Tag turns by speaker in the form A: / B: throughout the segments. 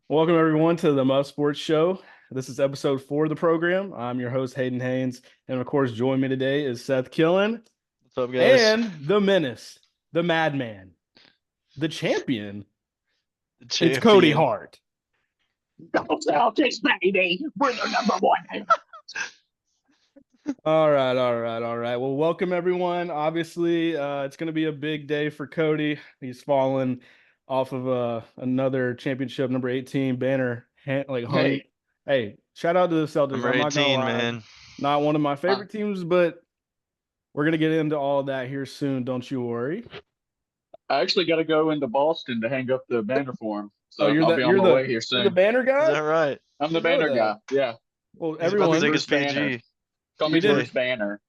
A: Welcome everyone to the Muffed Sports Show. This is episode 4 of the program. I'm your host Hayden Haynes, and of course, joining me today is Seth Killen
B: What's up, guys?
A: and the Menace, the Madman, the champion.
B: The
A: It's Cody
B: champion.
A: Hart.
C: Go Celtics, baby. We're the number one.
A: All right, all right, all right. Well, welcome everyone. Obviously, it's going to be a big day for Cody. He's fallen off of another championship number 18 banner, like hung.
C: Hey,
A: Hey, shout out to the Celtics.
B: Number
A: I'm not gonna
B: 18,
A: lie,
B: man.
A: not one of my
C: uh,
A: favorite teams, but we're gonna get into all that here soon. Don't you worry.
C: I actually got to go into Boston to hang up the banner for him.
A: Oh,
C: So I'll be on my way here
A: you're the
C: soon.
A: banner
B: Is
A: guy.
B: that right?
C: I'm the
A: Didn't know
C: banner guy.
A: that.
C: Yeah.
A: Well,
B: He's about
C: Call
B: to
C: me
A: everyone,
B: take his
C: Bruce Banner.
B: PG.
C: Call me
A: we did.
C: Bruce Banner.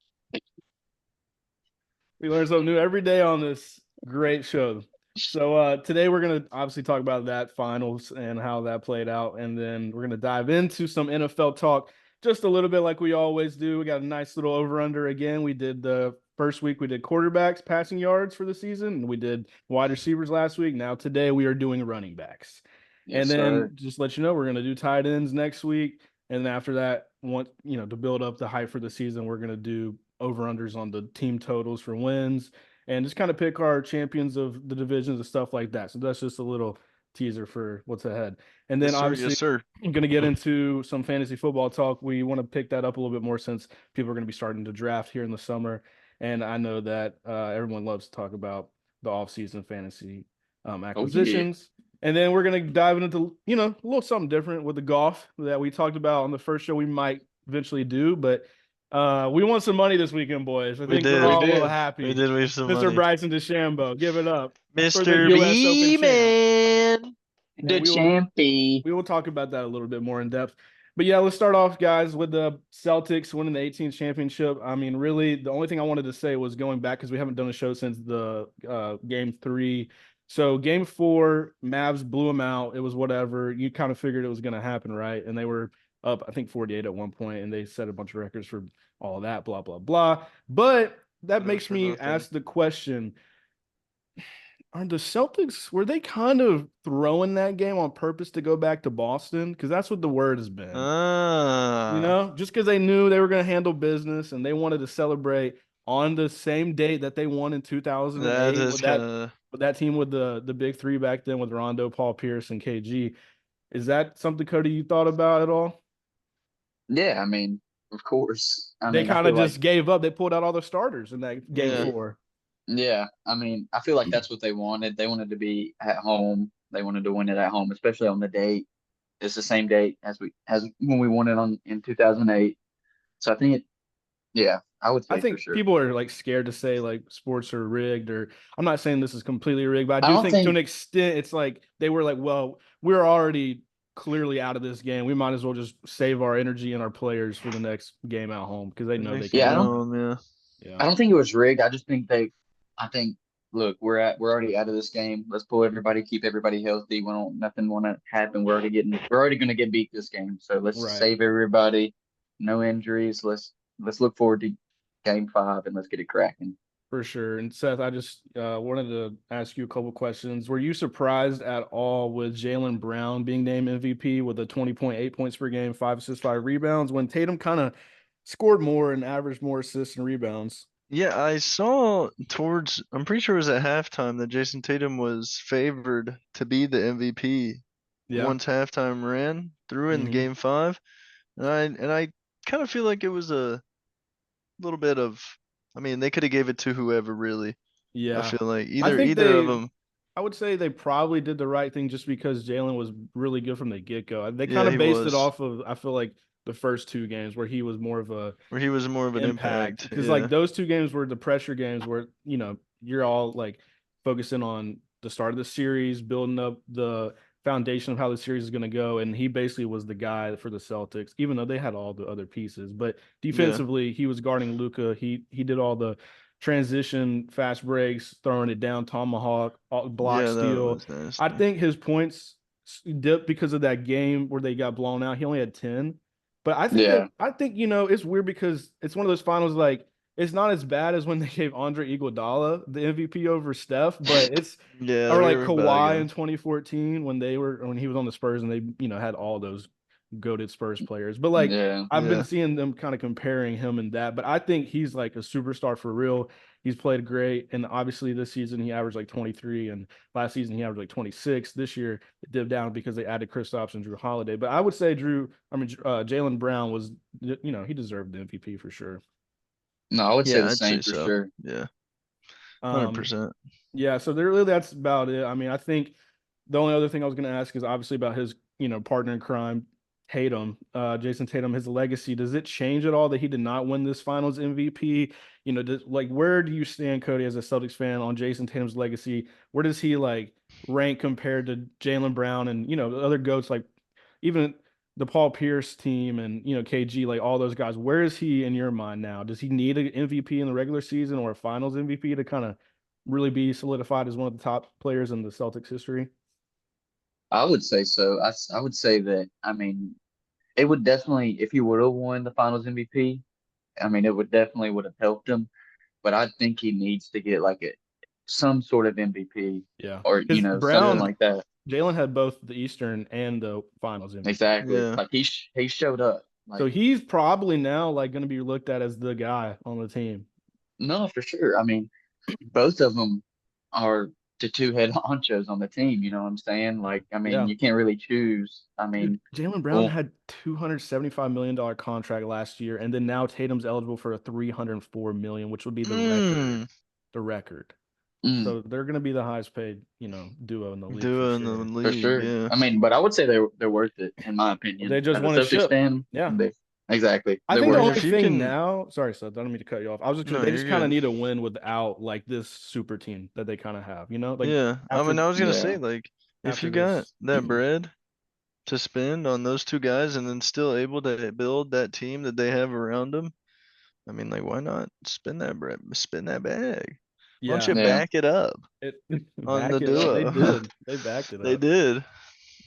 A: We learn something new every day on this great show. So today we're gonna obviously talk about that finals and how that played out, and then we're gonna dive into some NFL talk just a little bit like we always do. We got a nice little over under again. We did the first week we did quarterbacks passing yards for the season, and we did wide receivers last week. Now today we are doing running backs, and
C: Yes,
A: then
C: sir.
A: just let you know we're gonna do tight ends next week, and then after that, to build up the hype for the season, we're gonna do over unders on the team totals for wins and just kind of pick our champions of the divisions and stuff like that. So that's just a little teaser for what's ahead. And
B: Yes,
A: then
B: sir. Yes,
A: obviously,
B: sir.
A: I'm going to get into some fantasy football talk. We want to pick that up a little bit more since people are going to be starting to draft here in the summer. And I know that everyone loves to talk about the offseason fantasy
C: Oh, yeah.
A: acquisitions. And then we're going to dive into, a little something different with the golf that we talked about on the first show we might eventually do. But we won some money this weekend, boys. I
B: We
A: think we're
C: We
B: did.
A: all a little
C: did.
B: We
A: happy.
B: did. We have some
A: Mr.
B: money.
A: Bryson DeChambeau, give it up for the
B: Mr.
A: U.S. Open
B: B,
A: champ.
B: man.
A: And
C: The champy.
A: we will talk about that a little bit more in depth. But yeah, let's start off, guys, with the Celtics winning the 18th championship. I mean, really, the only thing I wanted to say was going back because we haven't done a show since the game 3. So game 4, Mavs blew them out. It was whatever. You kind of figured it was going to happen, right? And they were up, I think, 48 at one point, and they set a bunch of records for all that, blah, blah, blah. But that
B: That was
A: makes
B: for
A: me
B: nothing.
A: ask the question, are the Celtics, were they kind of throwing that game on purpose to go back to Boston? Because that's what the word has been.
B: Ah,
A: Just because they knew they were going to handle business and they wanted to celebrate on the same date that they won in
B: that
A: 2008
B: is
A: with
B: kind
A: that
B: of.
A: with that team with the big three back then with Rondo, Paul Pierce, and KG. Is that something, Cody, you thought about at all?
C: Yeah, I mean, of course. I
A: They
C: mean, I
A: kind
C: feel
A: of
C: like,
A: just gave up. They pulled out all the starters in that game
B: Yeah.
A: four.
C: yeah, I mean, I feel like that's what they wanted. They wanted to be at home. They wanted to win it at home, especially on the date. It's the same date as when we won it on in 2008. So I think yeah, I would
A: I
C: say for
A: think
C: sure.
A: people are like scared to say like sports are rigged, or I'm not saying this is completely rigged, but I
C: I
A: do
C: don't
A: think to an
C: think
A: extent it's like they were like, well, we're already clearly out of this game. We might as well just save our energy and our players for the next game at home because they
B: The
A: know they
B: next
A: can
C: yeah,
B: game
C: I
A: win
C: don't
A: that.
B: home, yeah.
A: Yeah,
C: I don't think it was rigged. I just think I think look, we're already out of this game. Let's pull everybody, keep everybody healthy. We don't nothing want to happen. We're already going to get beat this game. So let's
A: right.
C: save everybody. No injuries. Let's look forward to game 5 and let's get it cracking.
A: For sure. And Seth, I just wanted to ask you a couple questions. Were you surprised at all with Jaylen Brown being named MVP with a 20.8 points per game, 5 assists, 5 rebounds, when Tatum kind of scored more and averaged more assists and rebounds?
B: Yeah, I saw I'm pretty sure it was at halftime that Jason Tatum was favored to be the MVP
A: Yeah.
B: once halftime ran through in
A: Hmm.
B: game 5. And I kind of feel like it was a little bit of, I mean, they could have gave it to whoever really. I
A: Yeah.
B: feel like
A: I think
B: either of them.
A: I would say they probably did the right thing just because Jalen was really good from the get-go. They kind
B: Yeah,
A: of
B: he
A: based it
B: was.
A: off of, I feel like, the first 2 games where he was more of a
B: Where he was more of an
A: impact.
B: impact.
A: Because like
B: Yeah.
A: those 2 games were the pressure games where, you're all like focusing on the start of the series, building up the foundation of how the series is going to go. And he basically was the guy for the Celtics, even though they had all the other pieces. But
B: Yeah.
A: defensively, he was guarding Luka. He did all the transition, fast breaks, throwing it down, tomahawk, block,
B: Yeah, that
A: steal.
B: was
A: I
B: nasty.
A: think his points dipped because of that game where they got blown out. He only had 10. But
C: Yeah.
A: I think it's weird because it's one of those finals like it's not as bad as when they gave Andre Iguodala the MVP over Steph, but it's
B: Yeah,
A: or
B: we
A: like
B: were bad
A: Kawhi
B: again.
A: in 2014 when he was on the Spurs and they had all those goated Spurs players. But like
C: Yeah.
A: I've been
B: Yeah.
A: seeing them kind of comparing him and that, but I think he's like a superstar for real. He's played great, and obviously this season he averaged like 23, and last season he averaged like 26. This year it dipped down because they added Kristaps and Drew Holiday. But I would say Jaylen Brown was, he deserved the MVP for sure.
C: No, I would say
B: Yeah,
C: the
B: I'd
C: same
B: say
C: for
B: so.
C: sure.
B: Yeah,
A: Um,
B: 100%.
A: yeah, so there really that's about it. I mean, I think the only other thing I was going to ask is obviously about his, partner in crime, Tatum, Jason Tatum, his legacy. Does it change at all that he did not win this Finals MVP? Where do you stand, Cody, as a Celtics fan on Jason Tatum's legacy? Where does he like rank compared to Jaylen Brown and the other goats like even the Paul Pierce team and KG, like all those guys? Where is he in your mind now? Does he need an MVP in the regular season or a Finals MVP to kind of really be solidified as one of the top players in the Celtics history?
C: I would say so. I would say that, I mean, it would definitely, if he would have won the Finals MVP, I mean, it would have helped him. But I think he needs to get like some sort of MVP
A: Yeah,
C: or
A: because
C: something
A: Brown,
C: like that.
A: Jalen had both the Eastern and the Finals MVP.
C: Exactly.
B: Yeah.
C: Like he showed up.
A: So
C: Like,
A: he's probably now like going to be looked at as the guy on the team.
C: no, for sure. I mean, both of them are the two head honchos on the team. You know what I'm saying? Like, I mean,
A: Yeah.
C: you can't really choose. I
A: Dude,
C: mean,
A: Jalen Brown
C: well,
A: had $275 million contract last year, and then now Tatum's eligible for a $304 million, which would be the record.
B: Mm,
A: The record.
C: mm,
A: So they're going to be the highest paid, duo in the league for
B: duo in the
A: sure.
C: for
B: league.
C: sure.
B: Yeah.
C: I mean, but I would say they're worth it in my
A: They
C: opinion.
A: just
C: As a
A: won a
C: Celtics
A: ship.
C: fan,
A: Yeah.
C: exactly
A: I
C: they're
A: think
B: I
A: the
C: worth
B: mean,
A: only
C: it.
B: if you
A: thing
B: can,
A: now, sorry, Seth, I don't mean to cut you off. I was just
B: no,
A: they
B: you're
A: just kind of
B: good.
A: need a win without like this super team that they kind of have, like
B: Yeah. I mean,
A: after
B: I was gonna say,
C: Yeah,
B: like, if
A: after
B: you got
A: this.
B: that bread to spend on those two guys and then still able to build that team that they have around them, I mean, like, why not spend that bread, spend that bag? Why don't
A: Yeah,
B: you
C: yeah,
B: back it up
A: it
B: on the
A: back it up. They
B: duo?
A: did. They backed it
B: They
A: up.
B: did.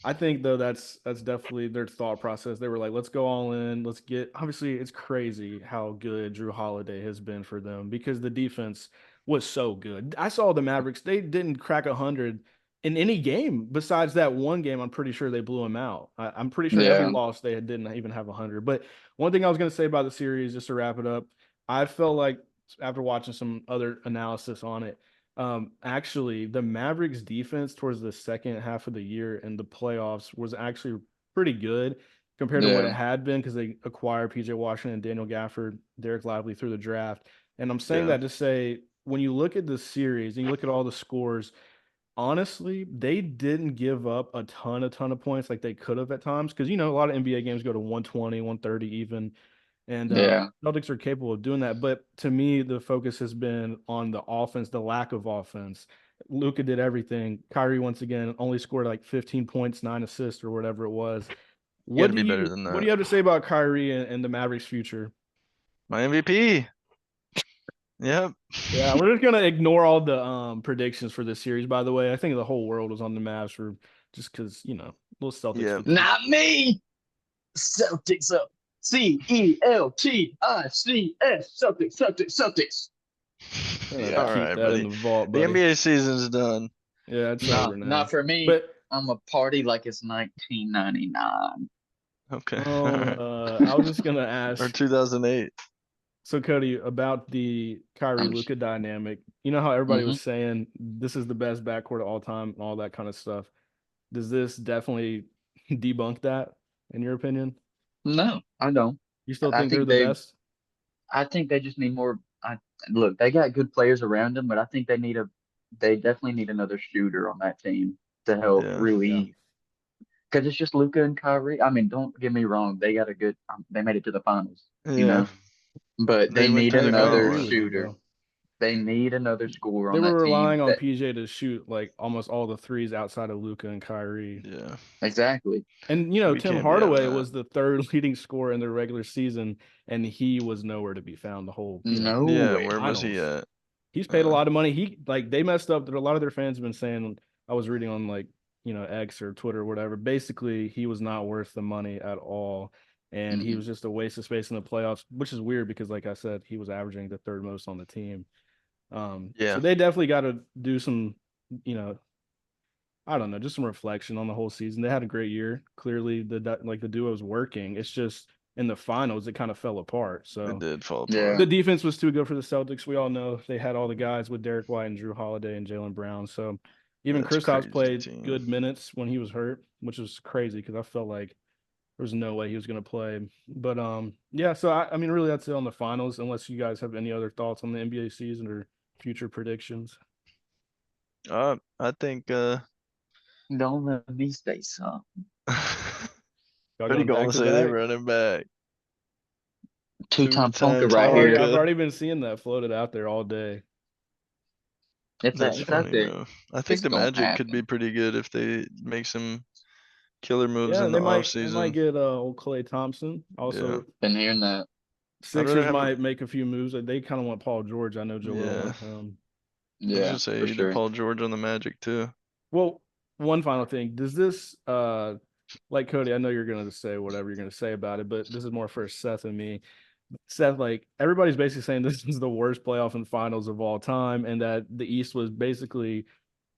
A: I think though that's definitely their thought process. They were like, let's go all in. Let's get obviously it's crazy how good Drew Holiday has been for them because the defense was so good. I saw the Mavericks, they didn't crack 100 in any game besides that one game. I'm pretty sure they blew them out. I'm pretty sure every
C: yeah.
A: loss they didn't even have 100. But one thing I was going to say about the series, just to wrap it up, I felt like after watching some other analysis on it, actually, the Mavericks defense towards the second half of the year in the playoffs was actually pretty good compared to what it
C: Yeah,
A: had been because they acquired PJ Washington, Daniel Gafford, Derek Lively through the draft. And I'm saying
B: Yeah.
A: that to say when you look at the series and you look at all the scores, honestly, they didn't give up a ton of points like they could have at times because a lot of NBA games go to 120, 130 even. And
C: yeah,
A: Celtics are capable of doing that. But to me, the focus has been on the offense, the lack of offense. Luka did everything. Kyrie once again only scored like 15 points, 9 assists, or whatever it was.
B: You got to be better than
A: What do
B: that.
A: you have to say about Kyrie and the Mavericks' future?
B: My MVP. Yep.
A: Yeah, we're just gonna ignore all the predictions for this series. By the way, I think the whole world was on the Mavs for just because little Celtics
B: Yep.
A: fatigue.
C: not me. Celtics up. Celtics. Celtics.
A: I'm gonna have to
B: All
C: Yeah.
A: keep
B: right,
A: that in
B: buddy.
A: the vault,
B: The
A: buddy.
B: NBA season's done.
A: Yeah, it's over
C: Not
A: now.
C: for me.
A: But
C: I'm a party like it's 1999.
B: Okay. All
A: oh,
B: right.
A: I was just gonna
B: Or
A: ask.
B: 2008.
A: So Cody, about the Kyrie
C: I'm just,
A: Luka dynamic, you know how everybody
C: hmm
A: was saying this is the best backcourt of all time and all that kind of stuff. Does this definitely debunk that, in your opinion?
C: No, I don't.
A: You still
C: I
A: think they're
C: think
A: the
C: they
A: best?
C: I think they just need more. Look, they got good players around them, but I think they definitely need another shooter on that team to help
B: Yeah.
A: Yeah.
C: really, because it's just Luca and Kyrie. I mean, don't get me wrong, they made it to the finals,
B: Yeah.
C: but
B: They
C: they
B: went
C: need
B: to the
A: I
C: another
A: agree
B: gauntlet.
A: with you
C: shooter.
A: though.
C: They need another scorer
A: They
C: on
A: were
C: that team.
A: relying on
C: That
A: PJ to shoot like almost all the threes outside of Luka and Kyrie.
B: Yeah.
C: exactly.
A: And
B: We
A: Tim
B: can't be having
A: Hardaway
B: that.
A: was the third leading scorer in the regular season, and he was nowhere to be found the whole,
B: Yeah. Where
C: Nowhere.
B: was he
A: finals.
B: at?
A: He's paid a lot of money. He like they messed up. A lot of their fans have been saying. I was reading on like X or Twitter or whatever. Basically, he was not worth the money at all. and he was just a waste of space in the playoffs, which is weird because, like I said, he was averaging the third most on the team.
B: Yeah.
A: So they definitely got to do some, I don't know, just some reflection on the whole season. They had a great year. Clearly, the duo was working. It's just in the finals it kind of fell apart.
B: It
A: So
B: did fall
C: Yeah.
B: apart.
A: the defense was too good for the Celtics. We all know they had all the guys with Derek White and Drew Holiday and Jalen Brown. So even
B: That's a
A: Kristaps
B: crazy
A: played
B: team.
A: good minutes when he was hurt, which was crazy because I felt like there was no way he was going to play. But yeah. So I mean, really, that's it on the finals. Unless you guys have any other thoughts on the NBA season or future predictions.
B: I think
C: Don't let me say something.
A: Y'all
B: what are you
A: going
B: gonna
A: back to
B: say? They
A: back?
B: running back.
C: Two-time
B: Two-time
C: punker right here.
A: I've already been seeing that floated out there all day.
C: It's
B: That's
C: out
B: funny,
C: there.
B: bro. I think
C: It's
B: the
C: gonna
B: Magic could be
C: happen.
B: pretty good if they make some killer moves
A: Yeah,
B: in
A: and
B: the
A: they might
B: offseason.
A: get old Klay Thompson.
B: Yeah.
A: Also,
C: Been hearing that.
B: I'd rather
A: Sixers
B: have
A: might make a few moves. They kind of want Paul George. I know Joel
B: yeah.
A: wants him.
B: I was
C: Yeah,
B: gonna say
C: for
B: either
C: sure.
B: Paul George on the Magic too.
A: Well, one final thing. Does this like Cody, I know you're gonna say whatever you're gonna say about it, but this is more for Seth and me. Seth, like everybody's basically saying this is the worst playoff and finals of all time, and that the East was basically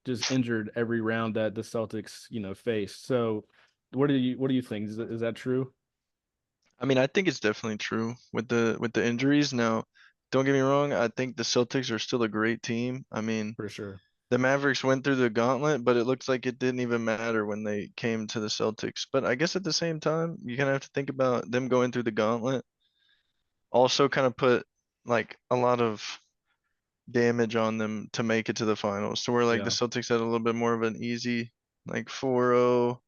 A: just injured every round that the Celtics, faced. So what do you think? Is that true?
B: I mean, I think it's definitely true with the injuries. Now, don't get me wrong, I think the Celtics are still a great team. I mean,
A: For sure.
B: the Mavericks went through the gauntlet, but it looks like it didn't even matter when they came to the Celtics. But I guess at the same time, you kind of have to think about them going through the gauntlet. Also, kind of put like a lot of damage on them to make it to the finals. So where like the
A: Yeah.
B: Celtics had a little bit more of an easy like 4-0.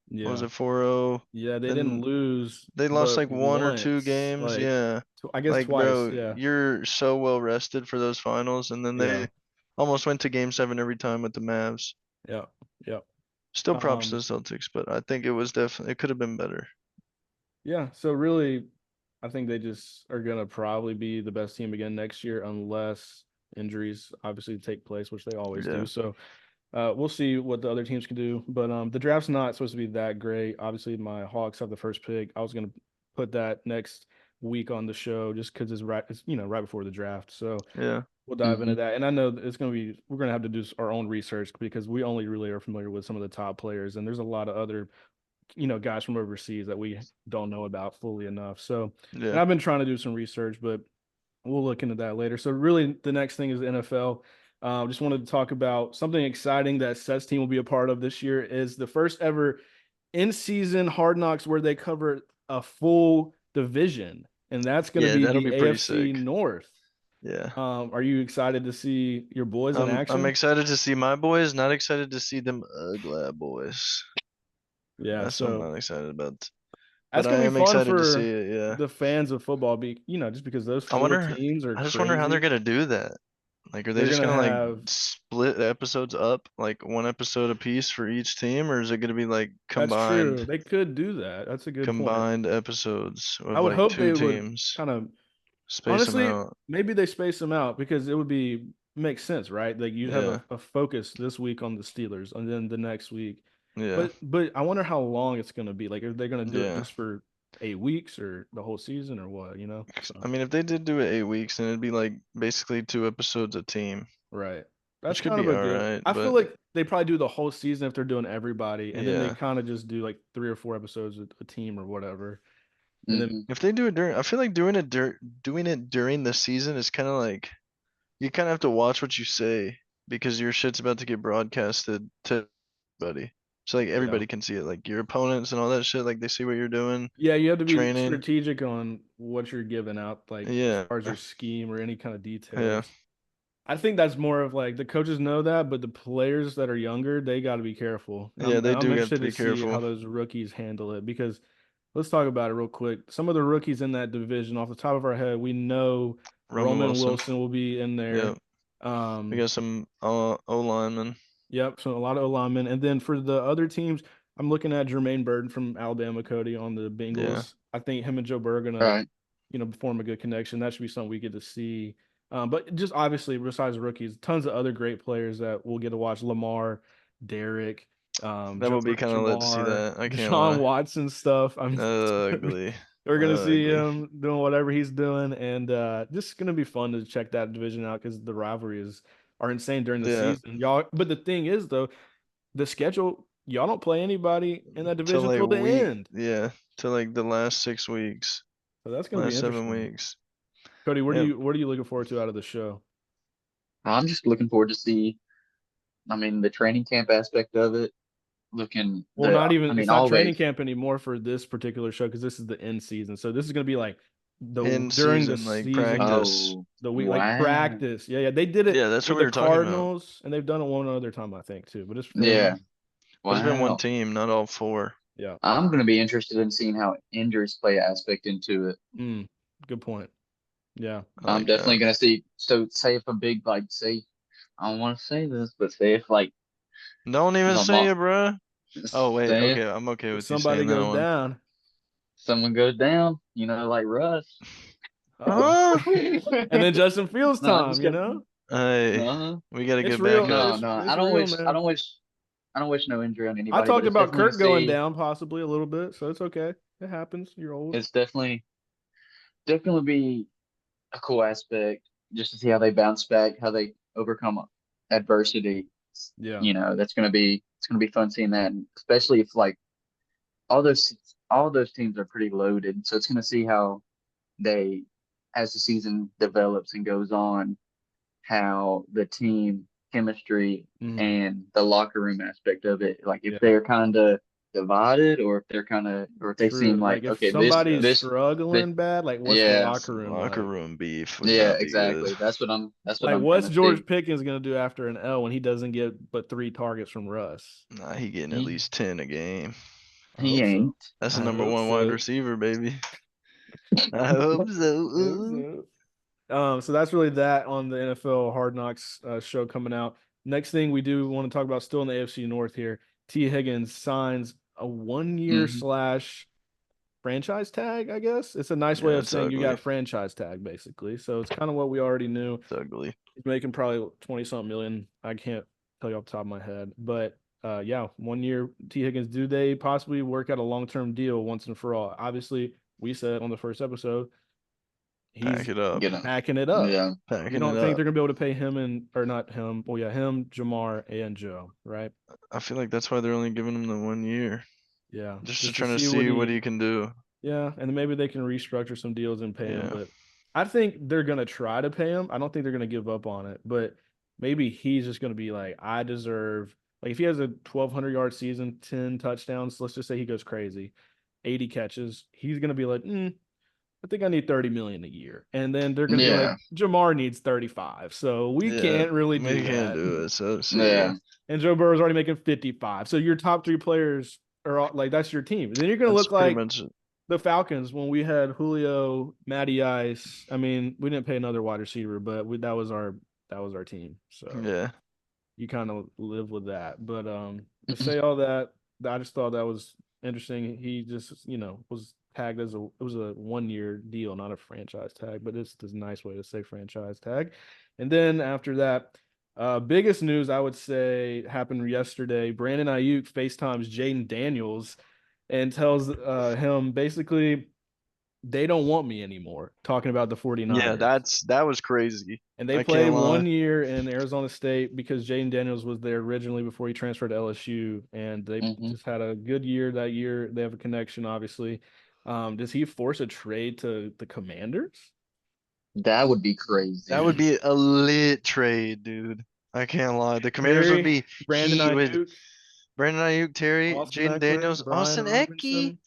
B: What was
A: Yeah.
B: it 4-0?
A: Yeah, they didn't
B: Then
A: lose,
B: they lost
A: but
B: like one or two
A: once,
B: games.
A: like
B: Yeah.
A: I guess
B: Like,
A: twice.
B: bro,
A: Yeah.
B: you're so well rested for those finals, and then
A: Yeah.
B: they almost went to game 7 every time with the Mavs.
A: Yeah. Yeah.
B: Still props to
A: Um,
B: the Celtics, but I think it was definitely it could have been better.
A: yeah. So really, I think they just are gonna probably be the best team again next year, unless injuries obviously take place, which they always
B: Yeah.
A: do. So we'll see what the other teams can do. But the draft's not supposed to be that great. Obviously, my Hawks have the first pick. I was gonna put that next week on the show just because it's right before the draft. So
B: Yeah.
A: we'll dive into that. And I know it's going to be, we're going to have to do our own research because we only really are familiar with some of the top players. And there's a lot of other, guys from overseas that we don't know about fully enough. So, and
B: Yeah.
A: I've been trying to do some research, but we'll look into that later. So, really, the next thing is the NFL. Just wanted to talk about something exciting that Seth's team will be a part of this year is the first ever in-season Hard Knocks where they cover a full division, and that's going to
B: Yeah,
A: be
B: that'll
A: the
B: be pretty
A: AFC
B: sick.
A: North.
B: Yeah.
A: Are you excited to see your boys in
B: I'm
A: action?
B: excited to see my boys, not excited to see them ugly boys.
A: Yeah,
B: That's what I'm
A: so
B: not excited about. But
A: that's
B: I
A: gonna be
B: am
A: fun
B: excited to see
A: for
B: it, yeah.
A: the fans of football. Just because those
B: I
A: four
B: wonder
A: teams are
B: I just wonder how they're
A: crazy.
B: gonna do that. Like, are they
A: They're
B: just
A: gonna
B: gonna like
A: have.
B: split the episodes up, like one episode a piece for each team, or is it gonna be like
A: That's true.
B: combined
A: They could do that. That's a good point.
B: combined episodes
A: I
B: of
A: would
B: like
A: hope
B: two
A: they would
B: teams?
A: kind of
B: Space them
A: honestly,
B: out.
A: maybe they space them out because it would be makes sense, right? Like you'd have
B: Yeah.
A: a focus this week on the Steelers and then the next week.
B: Yeah.
A: But I wonder how long it's gonna be. Like, are they gonna do it
B: Yeah.
A: just for 8 weeks or the whole season or what?
B: I
A: So
B: mean, if they did do it 8 weeks, then it'd be like basically 2 episodes a team,
A: right. That's
B: which could
A: kind of
B: be
A: a
B: all
A: good.
B: right.
A: I feel
B: But
A: like they probably do the whole season if they're doing everybody, and then they
B: yeah,
A: kind of just do like 3 or 4 episodes a team or whatever. And then
C: Hmm.
B: if they do it during, I feel like doing it during the season is kind of like you kind of have to watch what you say because your shit's about to get broadcasted to everybody. So like
A: yeah,
B: everybody can see it, like your opponents and all that shit. Like they see what you're doing,
A: yeah, you have to be
B: training.
A: strategic on what you're giving out, like as
B: Yeah,
A: far as your scheme or any kind of
B: yeah,
A: details. I think that's more of like the coaches know that, but the players that are younger, they got to be careful. And
B: yeah. They
A: I'm
B: do have
A: interested
B: to
A: to
B: be
A: see how
B: careful.
A: those rookies handle it because let's talk about it real quick. Some of the rookies in that division, off the top of our head, we know
B: Roman
A: Roman
B: Wilson.
A: Wilson will be in
B: Yeah,
A: there.
B: we
A: Um,
B: got some O linemen.
A: Yep, so a lot of linemen. And then for the other teams, I'm looking at Jermaine Burton from Alabama, Cody on the
B: Yeah,
A: Bengals. I think him and Joe Burrow are gonna,
C: Right.
A: form a good connection. That should be something we get to see. But just obviously, besides rookies, tons of other great players that we'll get to watch. Lamar, Derek,
B: that
A: Joe
B: will be kind of lit to see
A: Jamar,
B: that. I can't
A: Deshaun
B: lie.
A: Watson stuff. I mean,
B: Ugly.
A: We're gonna see
B: Ugly.
A: him doing whatever he's doing, and just gonna be fun to check that division out because the rivalries are insane during the
B: Yeah,
A: season, y'all. But the thing is, though, the schedule, y'all don't play anybody in that
B: till
A: division
B: like
A: till the end,
B: till like the last 6 weeks,
A: so that's gonna be
B: last seven
A: interesting.
B: weeks.
A: Cody,
B: Yep.
A: what are you looking forward to out of the show?
C: I'm just looking forward to see. I mean, the training camp aspect of it.
A: Well, not even,
C: I
A: it's
C: mean,
A: not training
C: always.
A: camp anymore for this particular show because this is the end season. So this is gonna be like
B: In
A: during the
B: season, like
A: season,
B: practice.
C: Oh,
A: the week like
C: wow.
A: practice. Yeah, yeah, they did it
B: Yeah, that's what
A: with
B: we
A: the
B: were talking about.
A: Cardinals, and they've done it one other time, I think, too. But it's
C: Yeah.
A: fairly,
B: But it's been one
C: Wow.
B: team, not all four.
A: yeah.
C: I'm going to be interested in seeing how injuries play an aspect into it.
A: Mm, good point. Yeah.
B: I
C: I'm
B: like that.
C: definitely going to see. So, say if a big, like, say, I don't want to say this, but say if, like,
B: Don't even say
C: Lamar,
B: it, bruh. Oh wait,
C: say if
B: okay, I'm okay
A: If
B: with you
A: somebody
B: saying that
A: goes
B: one.
A: down,
C: someone goes down, like Russ.
A: uh-oh.
B: Huh?
A: And then Justin Fields
C: No, I'm
A: time,
C: just
A: you
C: kidding.
A: know?
B: Hey,
C: No,
B: we gotta
A: It's
B: get
A: real.
C: no,
B: backups.
C: no.
A: It's real,
C: I
A: man.
C: don't wish. I don't wish no injury on
A: I
C: anybody, but
A: talked
C: it's
A: about
C: definitely to
A: Kirk going
C: see.
A: down possibly a little bit, so it's okay. It happens. You're old.
C: It's definitely be a cool aspect just to see how they bounce back, how they overcome adversity.
A: Yeah.
C: It's gonna be fun seeing that, and especially if like all those all those teams are pretty loaded. So it's gonna see how they, as the season develops and goes on, how the team chemistry
A: Mhm.
C: and the locker room aspect of it, like if
A: Yeah.
C: they're kind of divided or if they seem
A: True.
C: like
A: Like if
C: okay,
A: somebody's
C: this
A: struggling bad, like what's the
C: yeah.
A: locker room
B: Locker
A: like?
B: room beef would
C: Yeah,
B: not be good.
C: exactly. That's what
A: Like
C: I'm trying
A: what's
C: to
A: George
C: see.
A: Pickens gonna do after an L when he doesn't get but 3 targets from Russ?
B: Nah, he getting at
C: He
B: least 10 a game.
A: I
C: he
A: hope so.
C: ain't.
B: That's the
A: I
B: number
A: hope
B: one wide
A: so.
B: receiver, baby. I hope
A: I hope
B: so.
A: so. So that's really that on the NFL Hard Knocks show coming out. Next thing we do want to talk about still in the AFC North here. T. Higgins signs a 1 year
C: Hmm.
A: slash franchise tag, I guess. It's a nice way
B: Yeah,
A: of
B: it's
A: saying you
B: ugly.
A: got franchise tag, basically. So it's kind of what we already knew.
B: It's ugly.
A: He's making probably 20 something million. I can't tell you off the top of my head. But yeah, 1 year T. Higgins. Do they possibly work out a long-term deal once and for all? Obviously, we said on the first episode,
B: Pack
A: he's
B: it up.
C: Get him.
A: packing it up.
C: Yeah.
A: You
B: Packing it
A: don't think
B: up.
A: they're gonna be able to pay him or not him? Well, yeah, him, Jamar, and Joe, right?
B: I feel like that's why they're only giving him the 1 year.
A: Yeah,
B: Just to
A: just to
B: try to
A: see what
B: see what
A: he.
B: he can do.
A: Yeah, and then maybe they can restructure some deals and pay him.
B: Yeah.
A: But I think they're gonna try to pay him. I don't think they're gonna give up on it. But maybe he's just gonna be like, I deserve. Like if he has a 1,200-yard season, 10 touchdowns, let's just say he goes crazy, 80 catches, he's gonna be like, I think I need 30 million a year. And then they're gonna be like,
C: Yeah.
A: Jamar needs 35. So we
B: Yeah.
A: can't really
B: We
A: do
B: can't
A: that.
B: do it. So see ya.
C: Yeah.
A: And Joe Burrow's already making 55. So your top 3 players are like that's your team. Then you're gonna
B: That's
A: look
B: pretty
A: like
B: much it.
A: the Falcons when we had Julio, Matty Ice. I mean, we didn't pay another wide receiver, but that was our team. So
B: Yeah.
A: you kind of live with that. But to say all that, I just thought that was interesting. He just was tagged as it was a 1 year deal, not a franchise tag, but it's just a nice way to say franchise tag. And then after that, biggest news I would say happened yesterday. Brandon Aiyuk FaceTimes Jaden Daniels and tells him basically they don't want me anymore, talking about the
B: Yeah,
A: 49ers.
B: that was crazy.
A: And they
B: I
A: played
B: can't lie.
A: 1 year in Arizona State because Jaden Daniels was there originally before he transferred to LSU, and they
C: Hmm.
A: just had a good year that year. They have a connection, obviously. Does he force a trade to the Commanders?
C: That would be
B: That
C: crazy.
B: would be a lit trade, dude. I can't lie. The Commanders would
A: Terry,
B: be
A: Brandon
B: heat with
A: Ayuk,
B: Brandon Ayuk, Terry,
A: Austin
B: Jaden
A: Eckler,
B: Daniels,
A: Brian
B: Austin Eckey.
A: Robinson.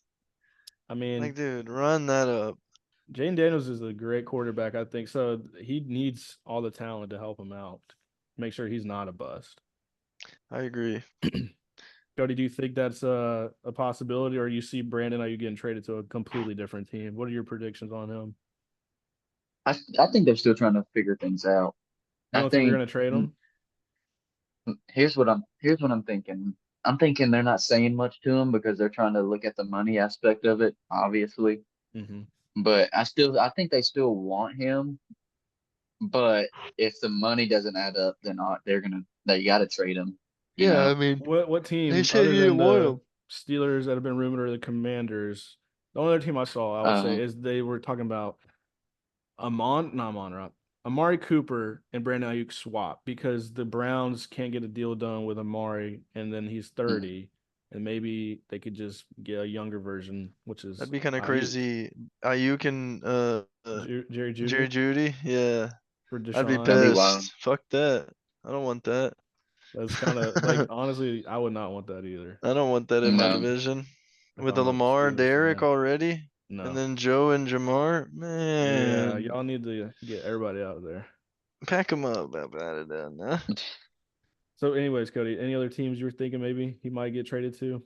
A: I mean,
B: Like, dude, run that up.
A: Jaden Daniels is a great quarterback, I think. So he needs all the talent to help him out, make sure he's not a bust.
B: I agree.
A: Cody, do you think that's a possibility, or you see Brandon Ayuk getting traded to a completely different team? What are your predictions on him?
C: I think they're still trying to figure things out.
A: You
C: I
A: don't think they're
C: think
A: going to trade him?
C: here's what I'm thinking. I'm thinking they're not saying much to him because they're trying to look at the money aspect of it, obviously.
A: Mm-hmm.
C: But I think they still want him. But if the money doesn't add up, then they got to trade him. You
B: Yeah, I
C: know,
B: mean,
A: What
B: they
A: team
B: said
A: other
B: you
A: than
B: didn't want
A: the
B: him.
A: Steelers that have been rumored or the Commanders? The only other team I saw, I would say,
C: Uh,
A: is they were talking about Amari Cooper and Brandon Ayuk swap because the Browns can't get a deal done with Amari, and then he's 30, and maybe they could just get a younger version, which is
B: That'd be kind of
A: Ayuk.
B: crazy. Ayuk and
A: Jerry
B: Jerry
A: Judy
B: Judy. Yeah,
A: for
B: I'd be
A: Deshaun.
C: that'd be wild.
B: pissed. Fuck that. I don't want that.
A: That's kind of like honestly, I would not want that either.
B: I don't want that in my
C: No,
B: division.
A: If
B: With the
A: I'm a
B: Lamar,
A: Steelers
B: Derek
A: fan,
B: already, and
A: no.
B: then Joe and Jamar.
A: Yeah,
B: Man,
A: y'all need to get everybody out there.
B: pack them up. How about it done, huh?
A: So, anyways, Cody, any other teams you were thinking maybe he might get traded to?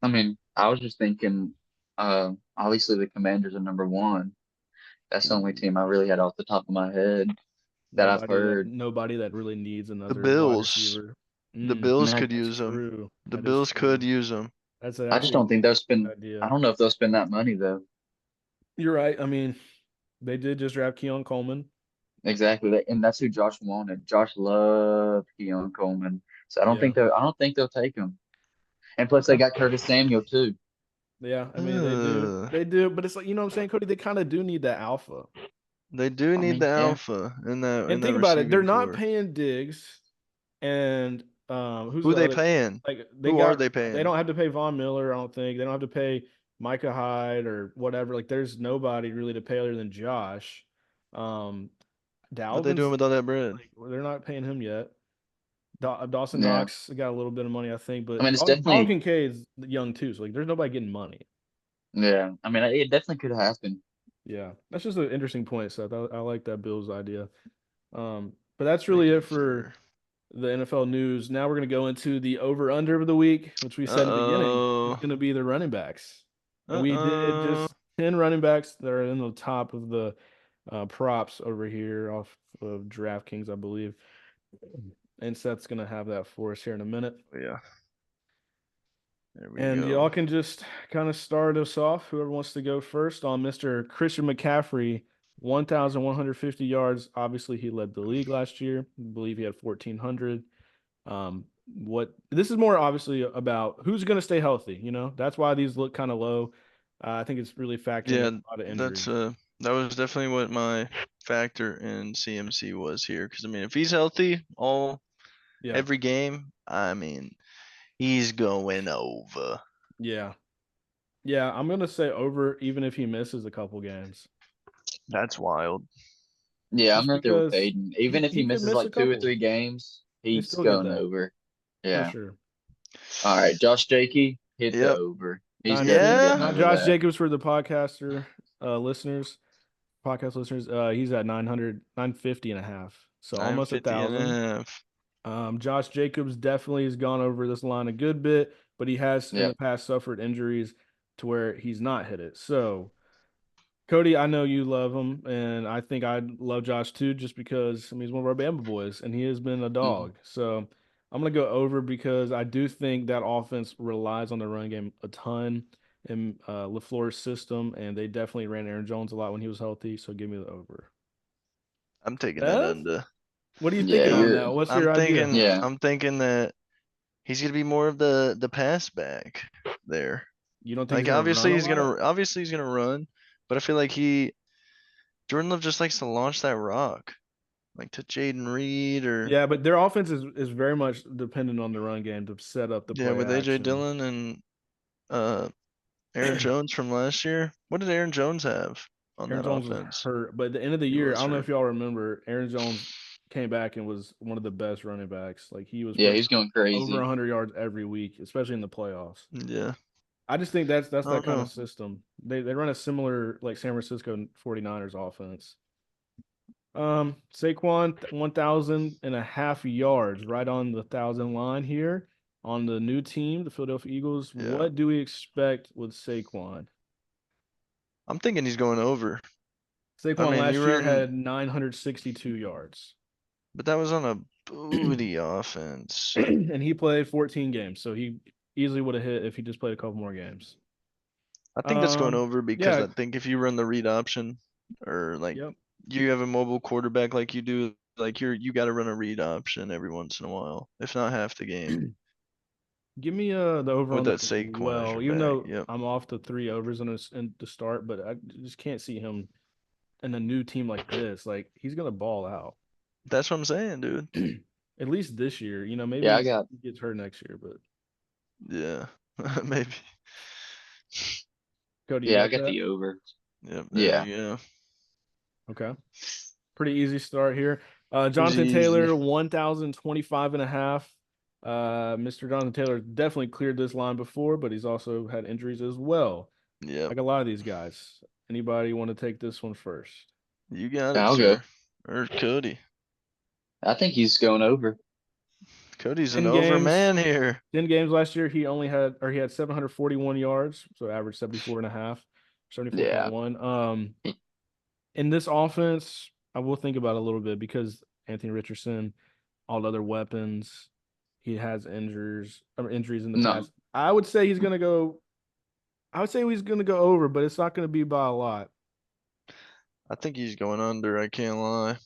C: I mean, I was just thinking. Obviously the Commanders are number one. That's the only team I really had off the top of my head that I've heard.
A: Nobody that really needs
B: The
A: another wide
B: Bills.
A: receiver.
B: The
C: I
B: Bills
C: mean,
B: could
A: That's
B: use them.
A: true.
B: The
A: That is
B: Bills could
A: true.
B: use them.
A: That's
C: I just
A: actually
C: don't think they'll
A: a good
C: spend. I
A: idea.
C: don't know if they'll spend that money though.
A: You're right. I mean, they did just draft Keon Coleman.
C: Exactly, and that's who Josh wanted. Josh loved Keon Coleman, so
A: Yeah.
C: I don't think they'll take him. And plus, they
A: Okay.
C: got Curtis Samuel too.
A: Yeah. I mean, they do.
B: Uh,
A: They do. But it's like, you know what I'm saying, Cody? They kind of do need that alpha.
B: they do
C: I
B: need
C: mean,
B: the
C: yeah,
B: alpha in that
A: And think about it. They're
B: receiving
A: not
B: core.
A: paying Diggs. And who's
B: Who
A: the
B: they
A: other?
B: paying?
A: Like
B: Who are they
A: they
B: paying?
A: don't have to pay Von Miller. I don't think they don't have to pay Micah Hyde or whatever. Like there's nobody really to pay other than Josh. Um,
B: What they doing
A: Dalvin's
B: with all that bread?
A: like they're not paying him yet. Dawson
C: yeah.
A: Knox got a little bit of money, I think,
C: I
A: but
C: mean, it's
A: Dalton
C: definitely,
A: Kincaid's young too. So like there's nobody getting money.
C: yeah. I mean, it definitely could happen.
A: Yeah, that's just an interesting point, Seth. I like that Bills idea. But that's really it
B: Thank you,
A: for
B: sir.
A: the NFL news. Now we're going to go into the over under of the week, which we said at the beginning was
B: Uh-oh.
A: going to be the running backs. And we did
B: Uh-oh.
A: just 10 running backs that are in the top of the props over here off of DraftKings, I believe. And Seth's going to have that for us here in a minute.
B: Yeah. There we
A: And
B: go.
A: y'all can just kind of start us off. Whoever wants to go first on Mr. Christian McCaffrey, 1,150 yards. Obviously, he led the league last year. I believe he had 1,400. What this is more obviously about who's going to stay healthy. You know, that's why these look kind of low. I think it's really factoring in
B: Yeah,
A: a lot of
B: that's
A: injuries.
B: that was definitely what my factor in CMC was here. Because I mean, if he's healthy
A: Yeah,
B: every game, I mean, he's going over.
A: yeah, yeah. I'm gonna say over, even if he misses a couple games,
B: That's wild.
C: Yeah, I'm
A: just
C: right there with
A: because
C: Aiden. Even if he
A: he could
C: misses
A: miss a
C: like two or
A: couple
C: three games,
A: and
C: he's
A: still get
C: going
A: that
C: over.
A: for
C: Yeah.
A: sure.
C: All right, Josh Jakey hit the
B: Yep.
C: over. He's definitely getting
B: Yeah.
A: Not
C: over
A: Josh
C: that.
A: Jacobs for the podcaster listeners, podcast listeners. He's at 900, 950 and a half, so almost
B: 950 and a
A: 1,000.
B: half.
A: Josh Jacobs definitely has gone over this line a good bit, but he has in
C: Yeah.
A: the past suffered injuries to where he's not hit it. So, Cody, I know you love him, and I think I love Josh too, just because I mean he's one of our Bama boys, and he has been a
C: Mhm.
A: dog. So I'm gonna go over because I do think that offense relies on the run game a ton in LaFleur's system, and they definitely ran Aaron Jones a lot when he was healthy. So give me the over.
B: I'm taking that
A: Beth,
B: under.
A: what are you
C: Yeah,
A: thinking on
C: you're
A: that? What's your idea?
C: yeah.
B: I'm thinking that he's gonna be more of the pass back there.
A: You don't think he's
B: Like
A: gonna run a lot?
B: obviously he's gonna run, but I feel like Jordan Love just likes to launch that rock, like to Jaden Reed or
A: Yeah, but their offense is very much dependent on the run game to set up the
B: yeah,
A: play
B: with AJ
A: action.
B: Dillon and uh Aaron Jones from last year. What did Aaron Jones have on
A: Aaron
B: that
A: Jones was
B: offense?
A: hurt, but at the end of the
B: He
A: year, I
B: was
A: don't know if
B: hurt.
A: y'all remember, Aaron Jones came back and was one of the best running backs. Like he was
C: Yeah,
A: putting
C: he's
A: up
C: going
A: over
C: crazy.
A: 100 yards every week, especially in the playoffs.
B: Yeah,
A: I just think that's
B: I
A: that
B: don't
A: kind of
B: know.
A: system. They run a similar like San Francisco 49ers offense. Saquon 1,000.5 yards, right on the 1,000 line here on the new team, the Philadelphia Eagles.
B: Yeah,
A: What do we expect with Saquon?
B: I'm thinking he's going over. I
A: Saquon
B: mean,
A: last year had 962 yards,
B: but that was on a booty offense.
A: and he played 14 games, so he easily would have hit if he just played a couple more games.
B: I think that's going over because
A: Yeah,
B: I think if you run the read option or like
A: yep.
B: you have a mobile quarterback like you do, like you got to run a read option every once in a while, if not half the game.
A: Give me the over
B: With
A: on
B: that
A: this as
B: Saquon as
A: well.
B: your
A: Even
B: back,
A: though
B: yep.
A: I'm off the 3 overs in the start, but I just can't see him in a new team like this. Like he's gonna ball out.
B: That's what I'm saying, dude.
A: At least this year. You know,
C: Yeah, I
A: maybe
C: got
A: he gets hurt next year, but
B: Yeah, maybe.
A: Cody, you got that?
C: the over.
B: Yep, there
C: Yeah.
B: you go.
A: Okay. Pretty easy start here. Jonathan
B: Pretty
A: Taylor,
B: easy.
A: 1,025 and a half. Mr. Jonathan Taylor definitely cleared this line before, but he's also had injuries as well.
B: Yep,
A: Like a lot of these guys. Anybody want to take this one first?
B: you got it,
C: I'll
B: sir.
C: go.
B: Or Cody.
C: I think he's going over.
B: Cody's an
A: 10
B: over
A: games.
B: man here.
A: 10 games last year, he had 741 yards, so average 74 and a half,
C: Yeah.
A: 74.1. In this offense, I will think about it a little bit because Anthony Richardson, all the other weapons, he has injuries in the
C: No.
A: past. I would say he's gonna go. I would say he's gonna go over, but it's not gonna be by a lot.
B: I think he's going under, I can't lie.